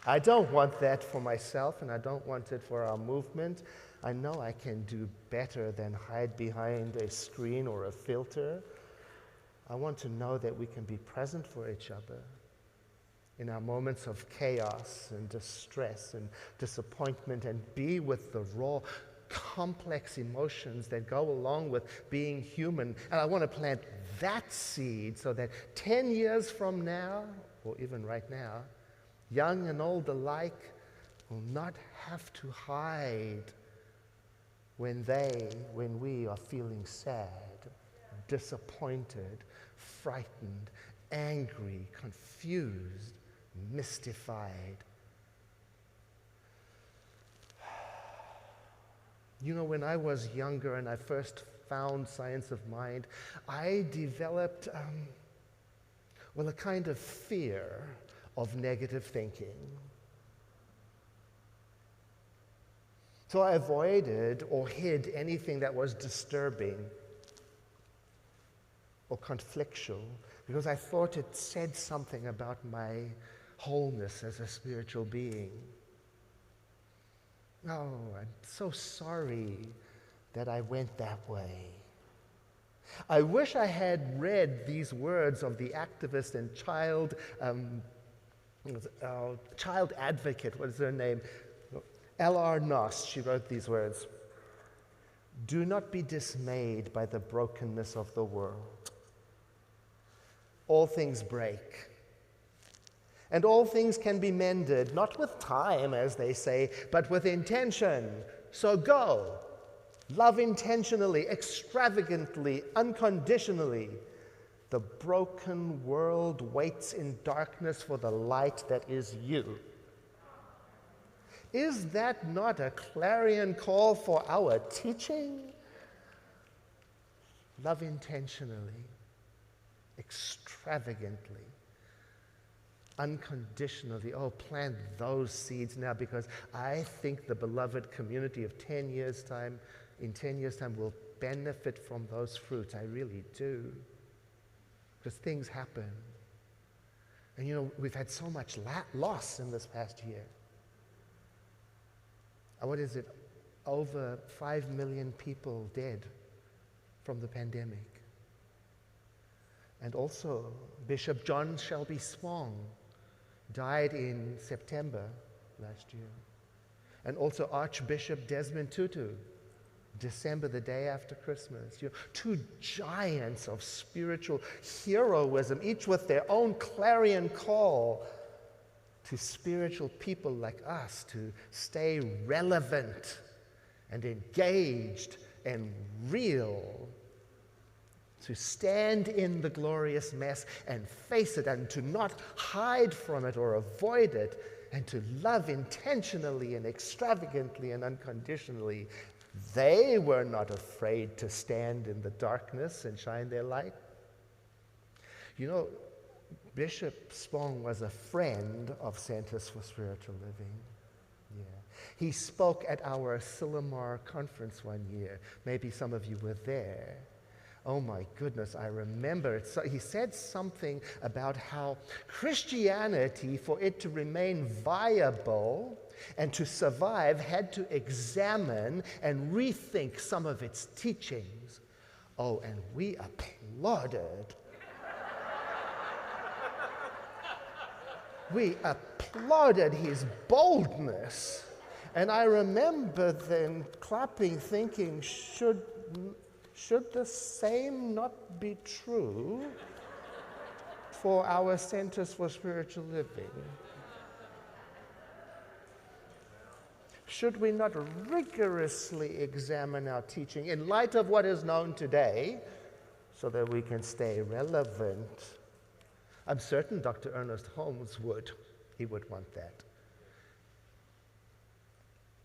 I don't want that for myself, and I don't want it for our movement. I know I can do better than hide behind a screen or a filter. I want to know that we can be present for each other in our moments of chaos and distress and disappointment, and be with the raw, complex emotions that go along with being human. And I want to plant that seed so that 10 years from now, or even right now, young and old alike will not have to hide when we are feeling sad, disappointed, frightened, angry, confused, mystified. You know, when I was younger and I first found Science of Mind, I developed, a kind of fear of negative thinking. So I avoided or hid anything that was disturbing or conflictual, because I thought it said something about my wholeness as a spiritual being. Oh, I'm so sorry that I went that way. I wish I had read these words of the activist and child advocate, what is her name? L.R. Noss. She wrote these words: "Do not be dismayed by the brokenness of the world. All things break, and all things can be mended, not with time, as they say, but with intention. So go, love intentionally, extravagantly, unconditionally. The broken world waits in darkness for the light that is you. Is that not a clarion call for our teaching? Love intentionally, extravagantly, unconditionally. Oh, plant those seeds now, because I think the beloved community of 10 years' time, in 10 years' time, will benefit from those fruits. I really do. Because things happen. And you know, we've had so much loss in this past year. What is it? Over 5 million people dead from the pandemic. And also, Bishop John Shelby Spong died in September last year. And also Archbishop Desmond Tutu, December, the day after Christmas. You know, two giants of spiritual heroism, each with their own clarion call to spiritual people like us to stay relevant and engaged and real, to stand in the glorious mess and face it, and to not hide from it or avoid it, and to love intentionally and extravagantly and unconditionally. They were not afraid to stand in the darkness and shine their light. You know, Bishop Spong was a friend of Centers for Spiritual Living. Yeah. He spoke at our Sillamar conference one year. Maybe some of you were there. Oh my goodness, I remember it. So he said something about how Christianity, for it to remain viable and to survive, had to examine and rethink some of its teachings. Oh, and we applauded. We applauded his boldness. And I remember then clapping, thinking, should the same not be true for our Centers for Spiritual Living? Should we not rigorously examine our teaching in light of what is known today so that we can stay relevant? I'm certain Dr. Ernest Holmes would. He would want that.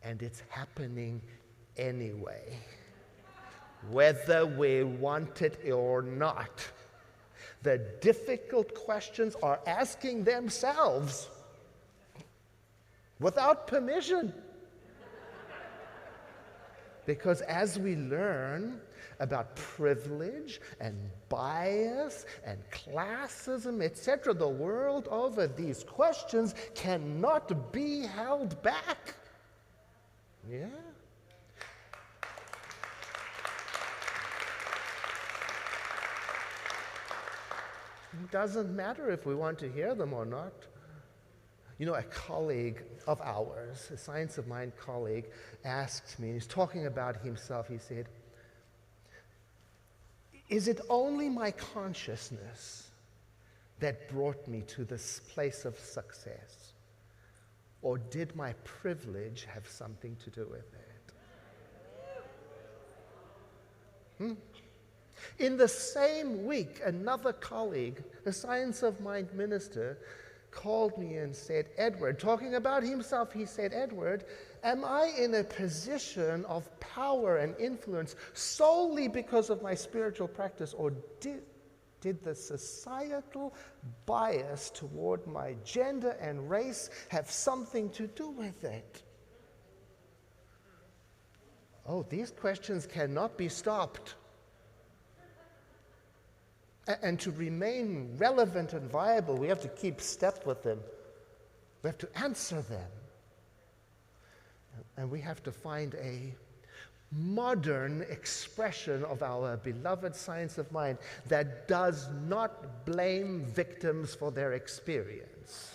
And it's happening anyway, whether we want it or not. The difficult questions are asking themselves without permission. Because as we learn about privilege and bias and classism, etc., the world over, these questions cannot be held back. Yeah. It doesn't matter if we want to hear them or not. You know, a colleague of ours, a Science of Mind colleague, asked me, he's talking about himself, he said, is it only my consciousness that brought me to this place of success? Or did my privilege have something to do with it? In the same week, another colleague, a Science of Mind minister, called me and said, Edward, talking about himself, he said, Edward, am I in a position of power and influence solely because of my spiritual practice, or did the societal bias toward my gender and race have something to do with it? Oh, these questions cannot be stopped. And to remain relevant and viable, we have to keep step with them. We have to answer them. And we have to find a modern expression of our beloved Science of Mind that does not blame victims for their experience.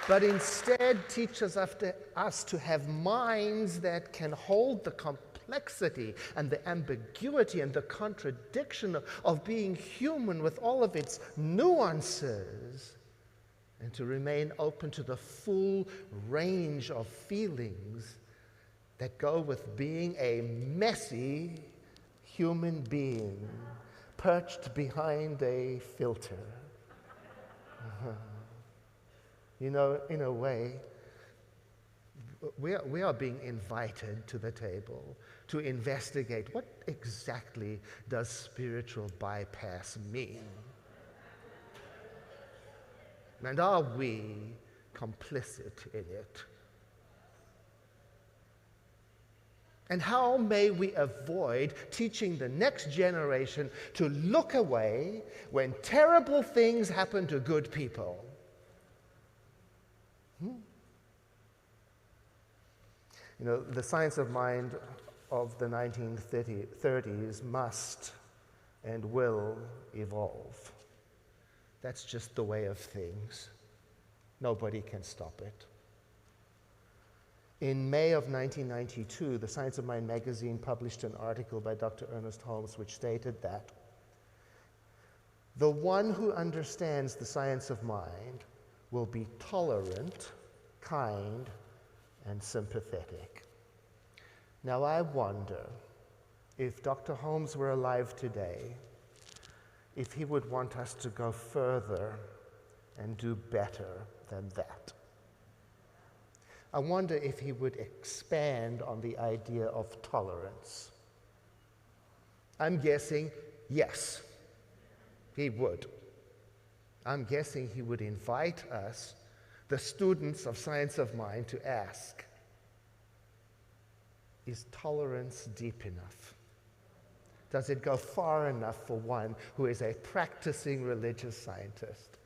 But instead teaches us to have minds that can hold the complexity and the ambiguity and the contradiction of being human with all of its nuances, and to remain open to the full range of feelings that go with being a messy human being, perched behind a filter. You know, in a way, we are being invited to the table to investigate what exactly does spiritual bypass mean? And are we complicit in it? And how may we avoid teaching the next generation to look away when terrible things happen to good people? You know, the science of mind of the 1930s must and will evolve. That's just the way of things. Nobody can stop it. In May of 1992, the Science of Mind magazine published an article by Dr. Ernest Holmes which stated that the one who understands the science of mind will be tolerant, kind, and sympathetic. Now I wonder if Dr. Holmes were alive today, if he would want us to go further and do better than that. I wonder if he would expand on the idea of tolerance. I'm guessing yes, he would. I'm guessing he would invite us, the students of Science of Mind, to ask, is tolerance deep enough? Does it go far enough for one who is a practicing religious scientist?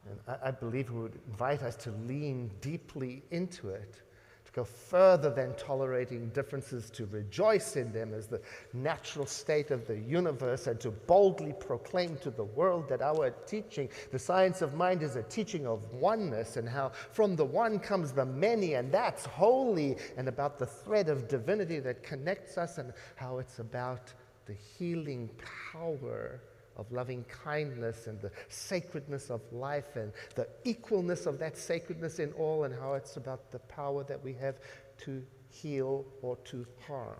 And I believe he would invite us to lean deeply into it, to go further than tolerating differences, to rejoice in them as the natural state of the universe, and to boldly proclaim to the world that our teaching, the science of mind, is a teaching of oneness, and how from the one comes the many, and that's holy, and about the thread of divinity that connects us, and how it's about the healing power of loving kindness and the sacredness of life and the equalness of that sacredness in all, and how it's about the power that we have to heal or to harm.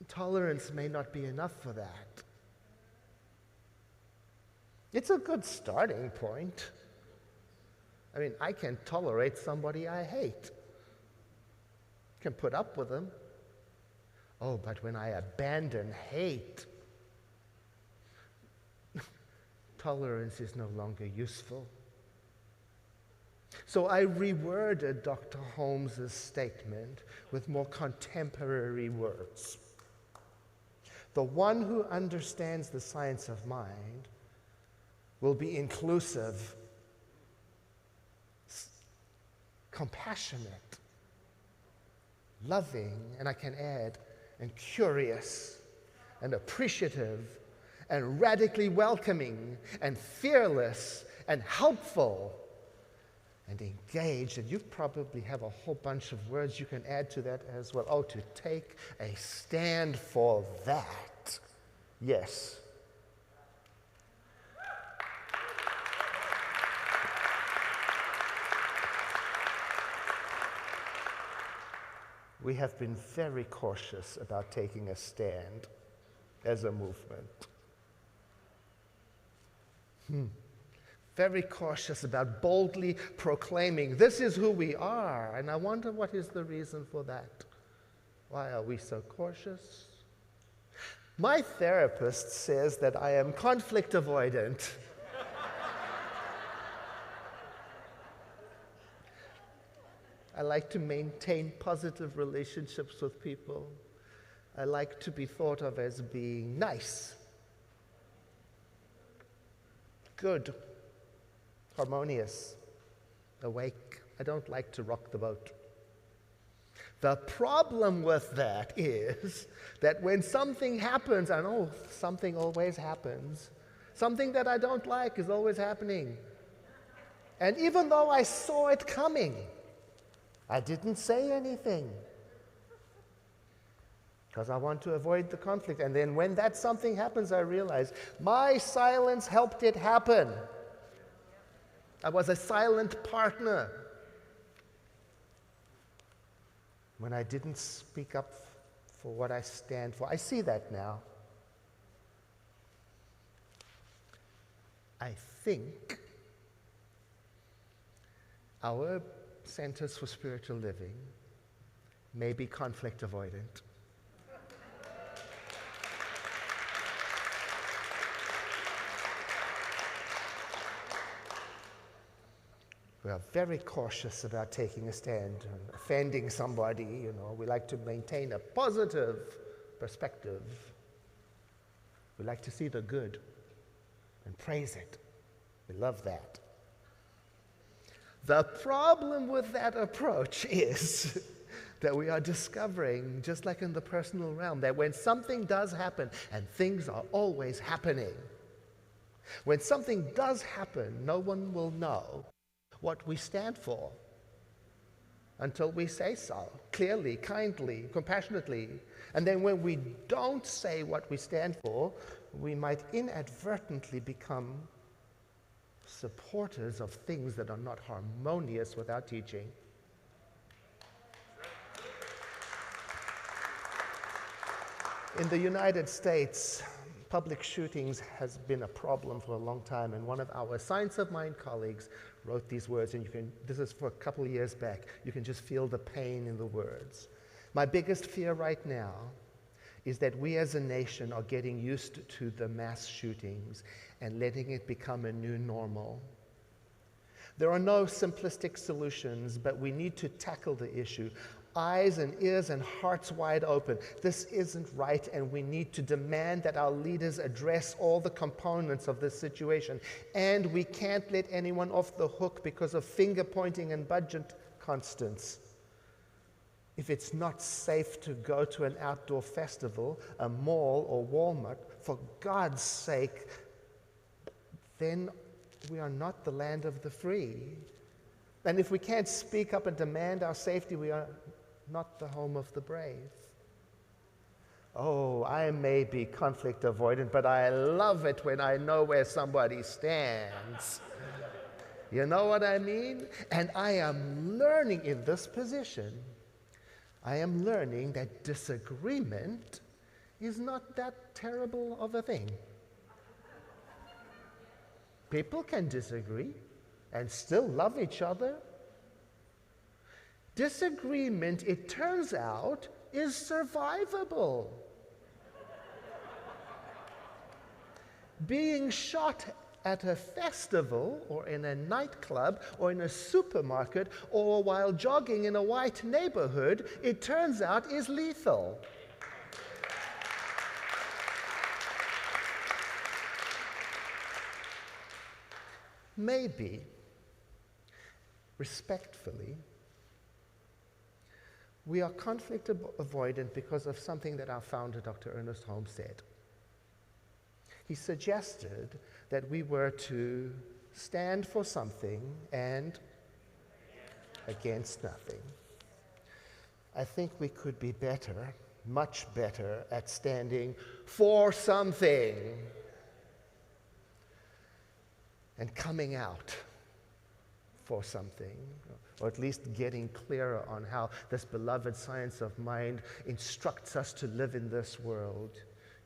Tolerance may not be enough for that. It's a good starting point. I mean, I can tolerate somebody I hate. Can put up with them. Oh, but when I abandon hate, tolerance is no longer useful. So I reworded Dr. Holmes's statement with more contemporary words. The one who understands the science of mind will be inclusive, compassionate, loving, and I can add, and curious, and appreciative, and radically welcoming, and fearless, and helpful, and engaged. And you probably have a whole bunch of words you can add to that as well. Oh, to take a stand for that. Yes. We have been very cautious about taking a stand as a movement. Very cautious about boldly proclaiming, this is who we are. And I wonder what is the reason for that. Why are we so cautious? My therapist says that I am conflict avoidant. I like to maintain positive relationships with people. I like to be thought of as being nice, good, harmonious, awake. I don't like to rock the boat. The problem with that is that when something happens, and oh, something always happens, something that I don't like is always happening. And even though I saw it coming, I didn't say anything because I want to avoid the conflict. And then when that something happens, I realize my silence helped it happen. I was a silent partner when I didn't speak up for what I stand for. I see that now. I think our Centers for Spiritual Living may be conflict avoidant. We are very cautious about taking a stand and offending somebody. We like to maintain a positive perspective. We like to see the good and praise it. We love that. The problem with that approach is that we are discovering, just like in the personal realm, that when something does happen, and things are always happening, when something does happen, no one will know what we stand for until we say so, clearly, kindly, compassionately. And then when we don't say what we stand for, we might inadvertently become supporters of things that are not harmonious with our teaching. In the United States, public shootings has been a problem for a long time, and one of our Science of Mind colleagues wrote these words, and this is for a couple of years back. You can just feel the pain in the words. My biggest fear right now is that we as a nation are getting used to the mass shootings and letting it become a new normal. There are no simplistic solutions, but we need to tackle the issue. Eyes and ears and hearts wide open. This isn't right, and we need to demand that our leaders address all the components of this situation. And we can't let anyone off the hook because of finger pointing and budget constants. If it's not safe to go to an outdoor festival, a mall, or Walmart, for God's sake, then we are not the land of the free. And if we can't speak up and demand our safety, we are not the home of the brave. Oh, I may be conflict avoidant, but I love it when I know where somebody stands. You know what I mean? And I am learning in this position, I am learning that disagreement is not that terrible of a thing. People can disagree and still love each other. Disagreement, it turns out, is survivable. Being shot at a festival or in a nightclub or in a supermarket or while jogging in a white neighborhood, it turns out is lethal. Maybe, respectfully, we are conflict avoidant because of something that our founder, Dr. Ernest Holmes, said. He suggested that we were to stand for something and against nothing. I think we could be better, much better, at standing for something and coming out for something, or at least getting clearer on how this beloved science of mind instructs us to live in this world.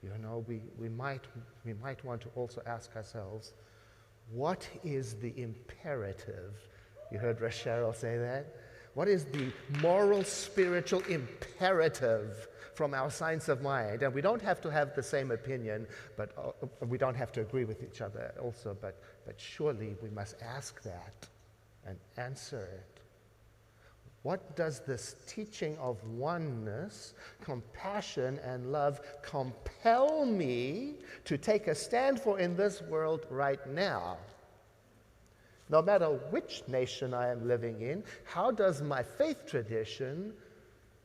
We might want to also ask ourselves, what is the imperative? You heard Rasheryl say that? What is the moral, spiritual imperative from our science of mind? And we don't have to have the same opinion, but we don't have to agree with each other also, but surely we must ask that and answer it. What does this teaching of oneness, compassion, and love compel me to take a stand for in this world right now? No matter which nation I am living in, how does my faith tradition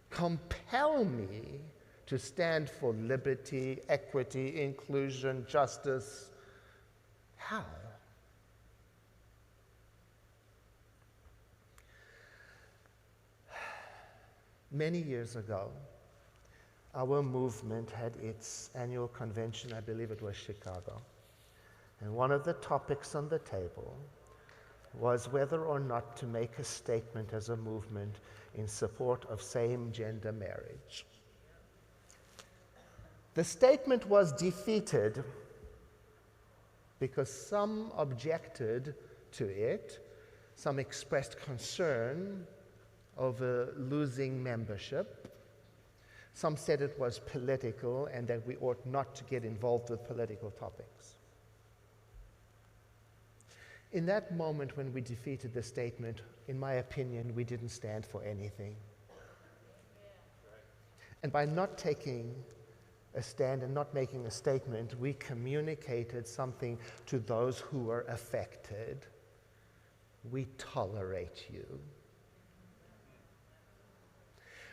compel me to stand for liberty, equity, inclusion, justice? How? Many years ago, our movement had its annual convention. I believe it was Chicago. And one of the topics on the table was whether or not to make a statement as a movement in support of same-gender marriage. The statement was defeated because some objected to it, some expressed concern over losing membership, some said it was political and that we ought not to get involved with political topics. In that moment when we defeated the statement, in my opinion, we didn't stand for anything. And by not taking a stand and not making a statement, we communicated something to those who were affected. We tolerate you.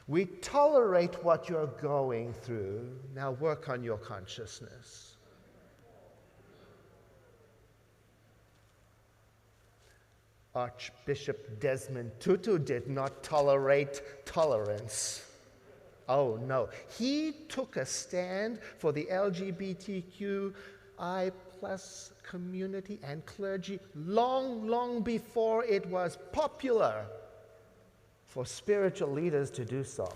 We tolerate what you're going through. Now work on your consciousness. Archbishop Desmond Tutu did not tolerate tolerance. Oh no, he took a stand for the LGBTQI+ community and clergy long before it was popular for spiritual leaders to do so.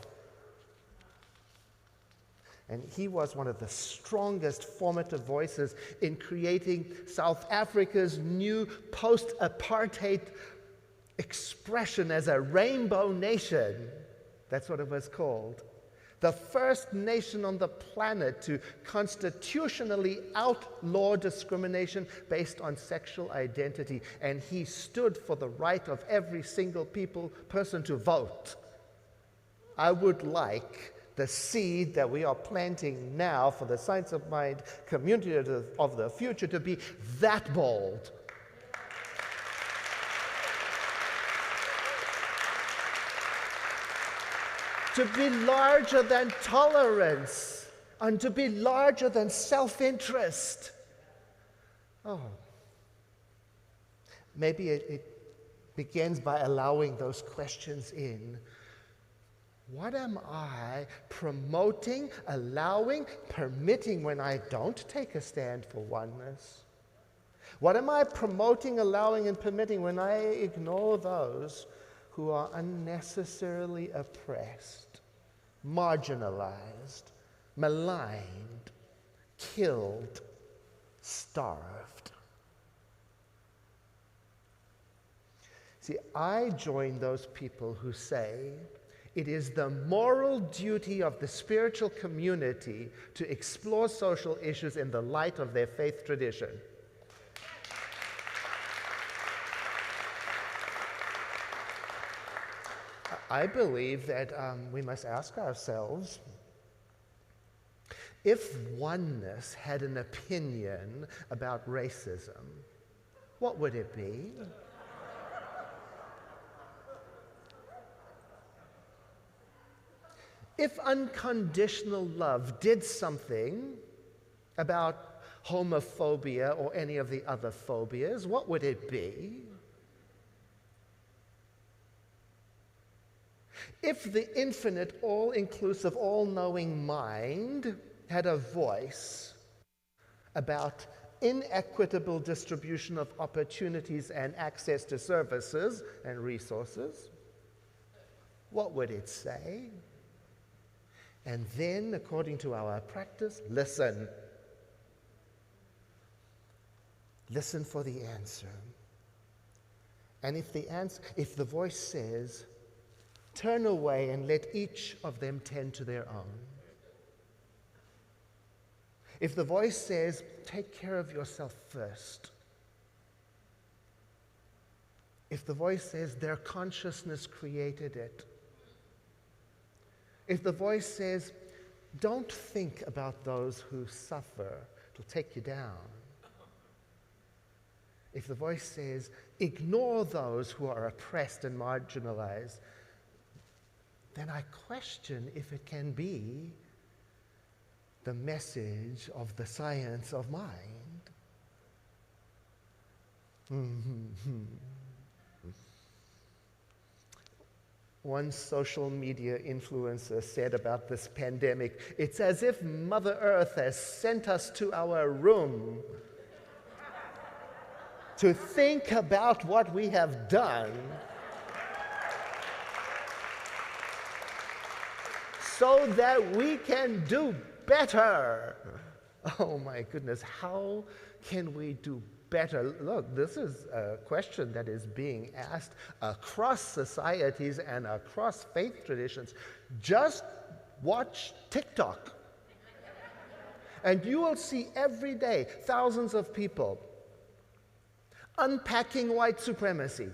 And he was one of the strongest formative voices in creating South Africa's new post-apartheid expression as a rainbow nation. That's what it was called. The first nation on the planet to constitutionally outlaw discrimination based on sexual identity. And he stood for the right of every single person to vote. I would like the seed that we are planting now for the Science of Mind community of the future to be that bold. To be larger than tolerance and to be larger than self-interest. Oh, maybe it begins by allowing those questions in. What am I promoting, allowing, permitting when I don't take a stand for oneness? What am I promoting, allowing, and permitting when I ignore those who are unnecessarily oppressed, marginalized, maligned, killed, starved? See, I join those people who say it is the moral duty of the spiritual community to explore social issues in the light of their faith tradition. I believe that we must ask ourselves, if oneness had an opinion about racism, what would it be? If unconditional love did something about homophobia or any of the other phobias, what would it be? If the infinite, all-inclusive, all-knowing mind had a voice about inequitable distribution of opportunities and access to services and resources, what would it say? And then, according to our practice, listen. Listen for the answer. And if the voice says, turn away and let each of them tend to their own. If the voice says, take care of yourself first. If the voice says, their consciousness created it. If the voice says, don't think about those who suffer, it'll take you down. If the voice says, ignore those who are oppressed and marginalized, then I question if it can be the message of the science of mind. One social media influencer said about this pandemic, it's as if Mother Earth has sent us to our room to think about what we have done so that we can do better? Oh my goodness, how can we do better? Look, this is a question that is being asked across societies and across faith traditions. Just watch TikTok. And you will see every day thousands of people unpacking white supremacy,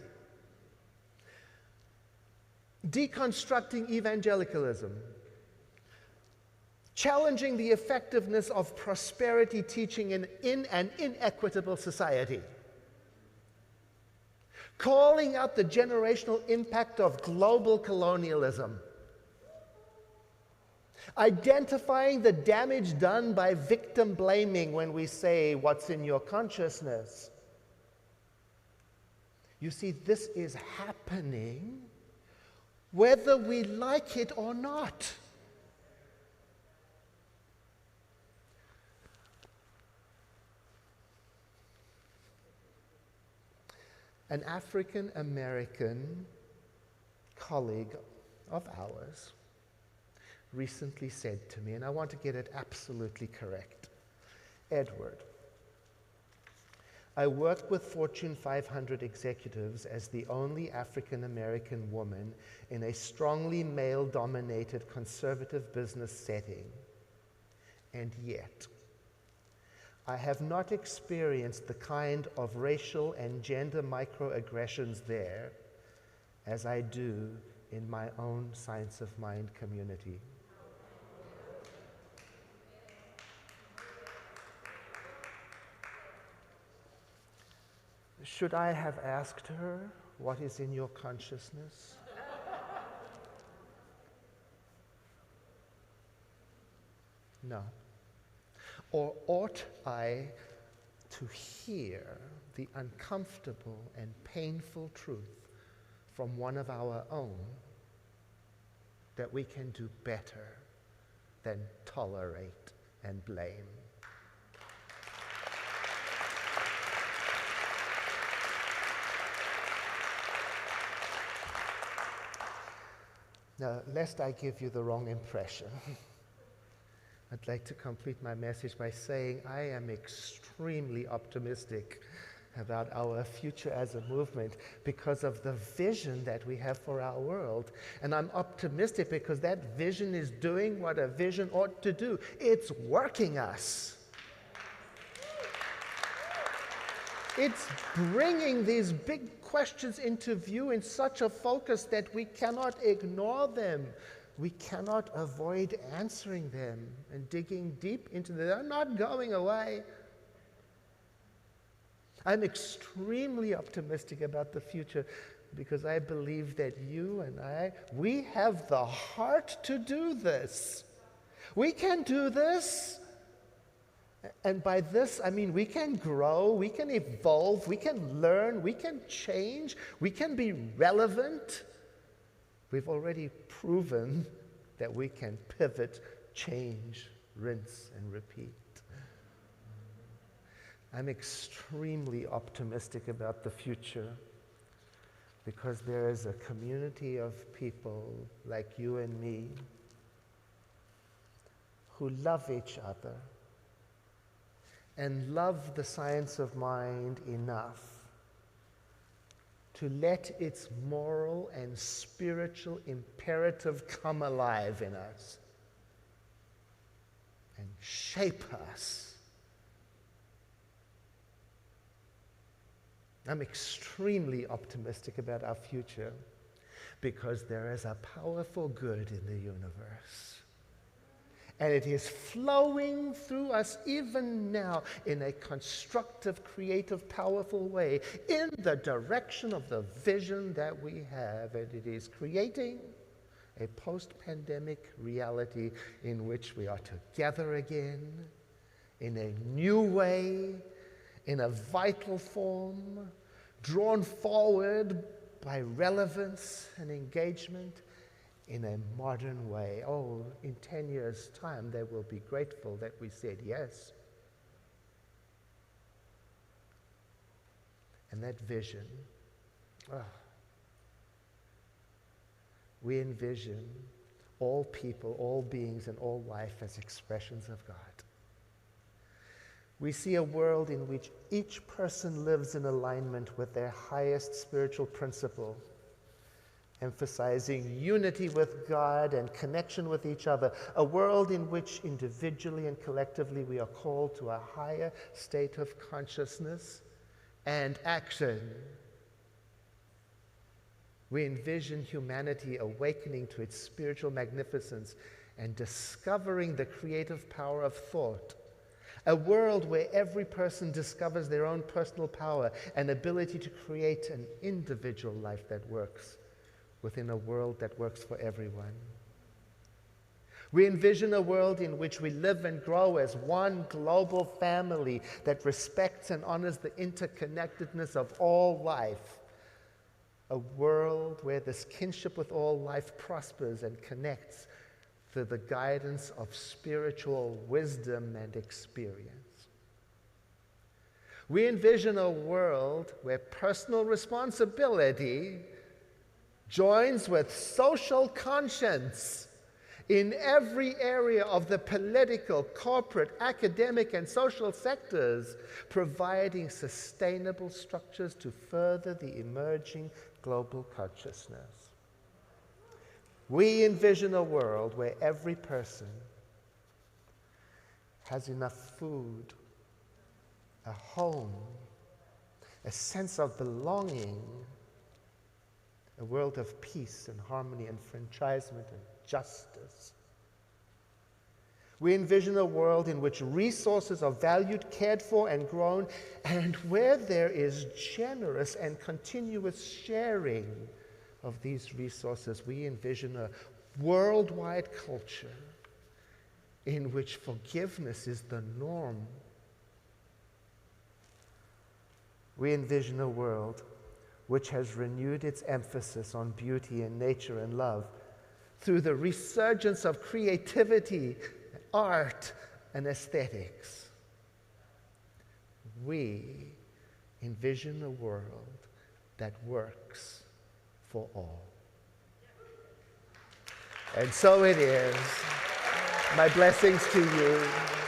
deconstructing evangelicalism, challenging the effectiveness of prosperity teaching in an inequitable society, calling out the generational impact of global colonialism, identifying the damage done by victim blaming when we say, "What's in your consciousness?" You see, this is happening whether we like it or not. An African American colleague of ours recently said to me, and I want to get it absolutely correct, "Edward, I work with Fortune 500 executives as the only African American woman in a strongly male-dominated conservative business setting, and yet I have not experienced the kind of racial and gender microaggressions there as I do in my own Science of Mind community." Should I have asked her, "What is in your consciousness?" No. Or ought I to hear the uncomfortable and painful truth from one of our own that we can do better than tolerate and blame? Now, lest I give you the wrong impression, I'd like to complete my message by saying I am extremely optimistic about our future as a movement because of the vision that we have for our world. And I'm optimistic because that vision is doing what a vision ought to do. It's working us. It's bringing these big questions into view in such a focus that we cannot ignore them. We cannot avoid answering them and digging deep into them. They're not going away. I'm extremely optimistic about the future because I believe that you and we have the heart to do this. We can do this. And by this, I mean we can grow, we can evolve, we can learn, we can change, we can be relevant. We've already proven that we can pivot, change, rinse, and repeat. I'm extremely optimistic about the future because there is a community of people like you and me who love each other and love the science of mind enough to let its moral and spiritual imperative come alive in us and shape us. I'm extremely optimistic about our future because there is a powerful good in the universe. And it is flowing through us even now in a constructive, creative, powerful way in the direction of the vision that we have. And it is creating a post-pandemic reality in which we are together again in a new way, in a vital form, drawn forward by relevance and engagement in a modern way. Oh, in 10 years' time, they will be grateful that we said yes. And that vision, we envision all people, all beings, and all life as expressions of God. We see a world in which each person lives in alignment with their highest spiritual principle, emphasizing unity with God and connection with each other, a world in which individually and collectively we are called to a higher state of consciousness and action. We envision humanity awakening to its spiritual magnificence and discovering the creative power of thought. A world where every person discovers their own personal power and ability to create an individual life that works within a world that works for everyone. We envision a world in which we live and grow as one global family that respects and honors the interconnectedness of all life. A world where this kinship with all life prospers and connects through the guidance of spiritual wisdom and experience. We envision a world where personal responsibility joins with social conscience in every area of the political, corporate, academic, and social sectors, providing sustainable structures to further the emerging global consciousness. We envision a world where every person has enough food, a home, a sense of belonging, a world of peace and harmony, enfranchisement and justice. We envision a world in which resources are valued, cared for, and grown, and where there is generous and continuous sharing of these resources. We envision a worldwide culture in which forgiveness is the norm. We envision a world which has renewed its emphasis on beauty and nature and love through the resurgence of creativity, art, and aesthetics. We envision a world that works for all. And so it is. My blessings to you.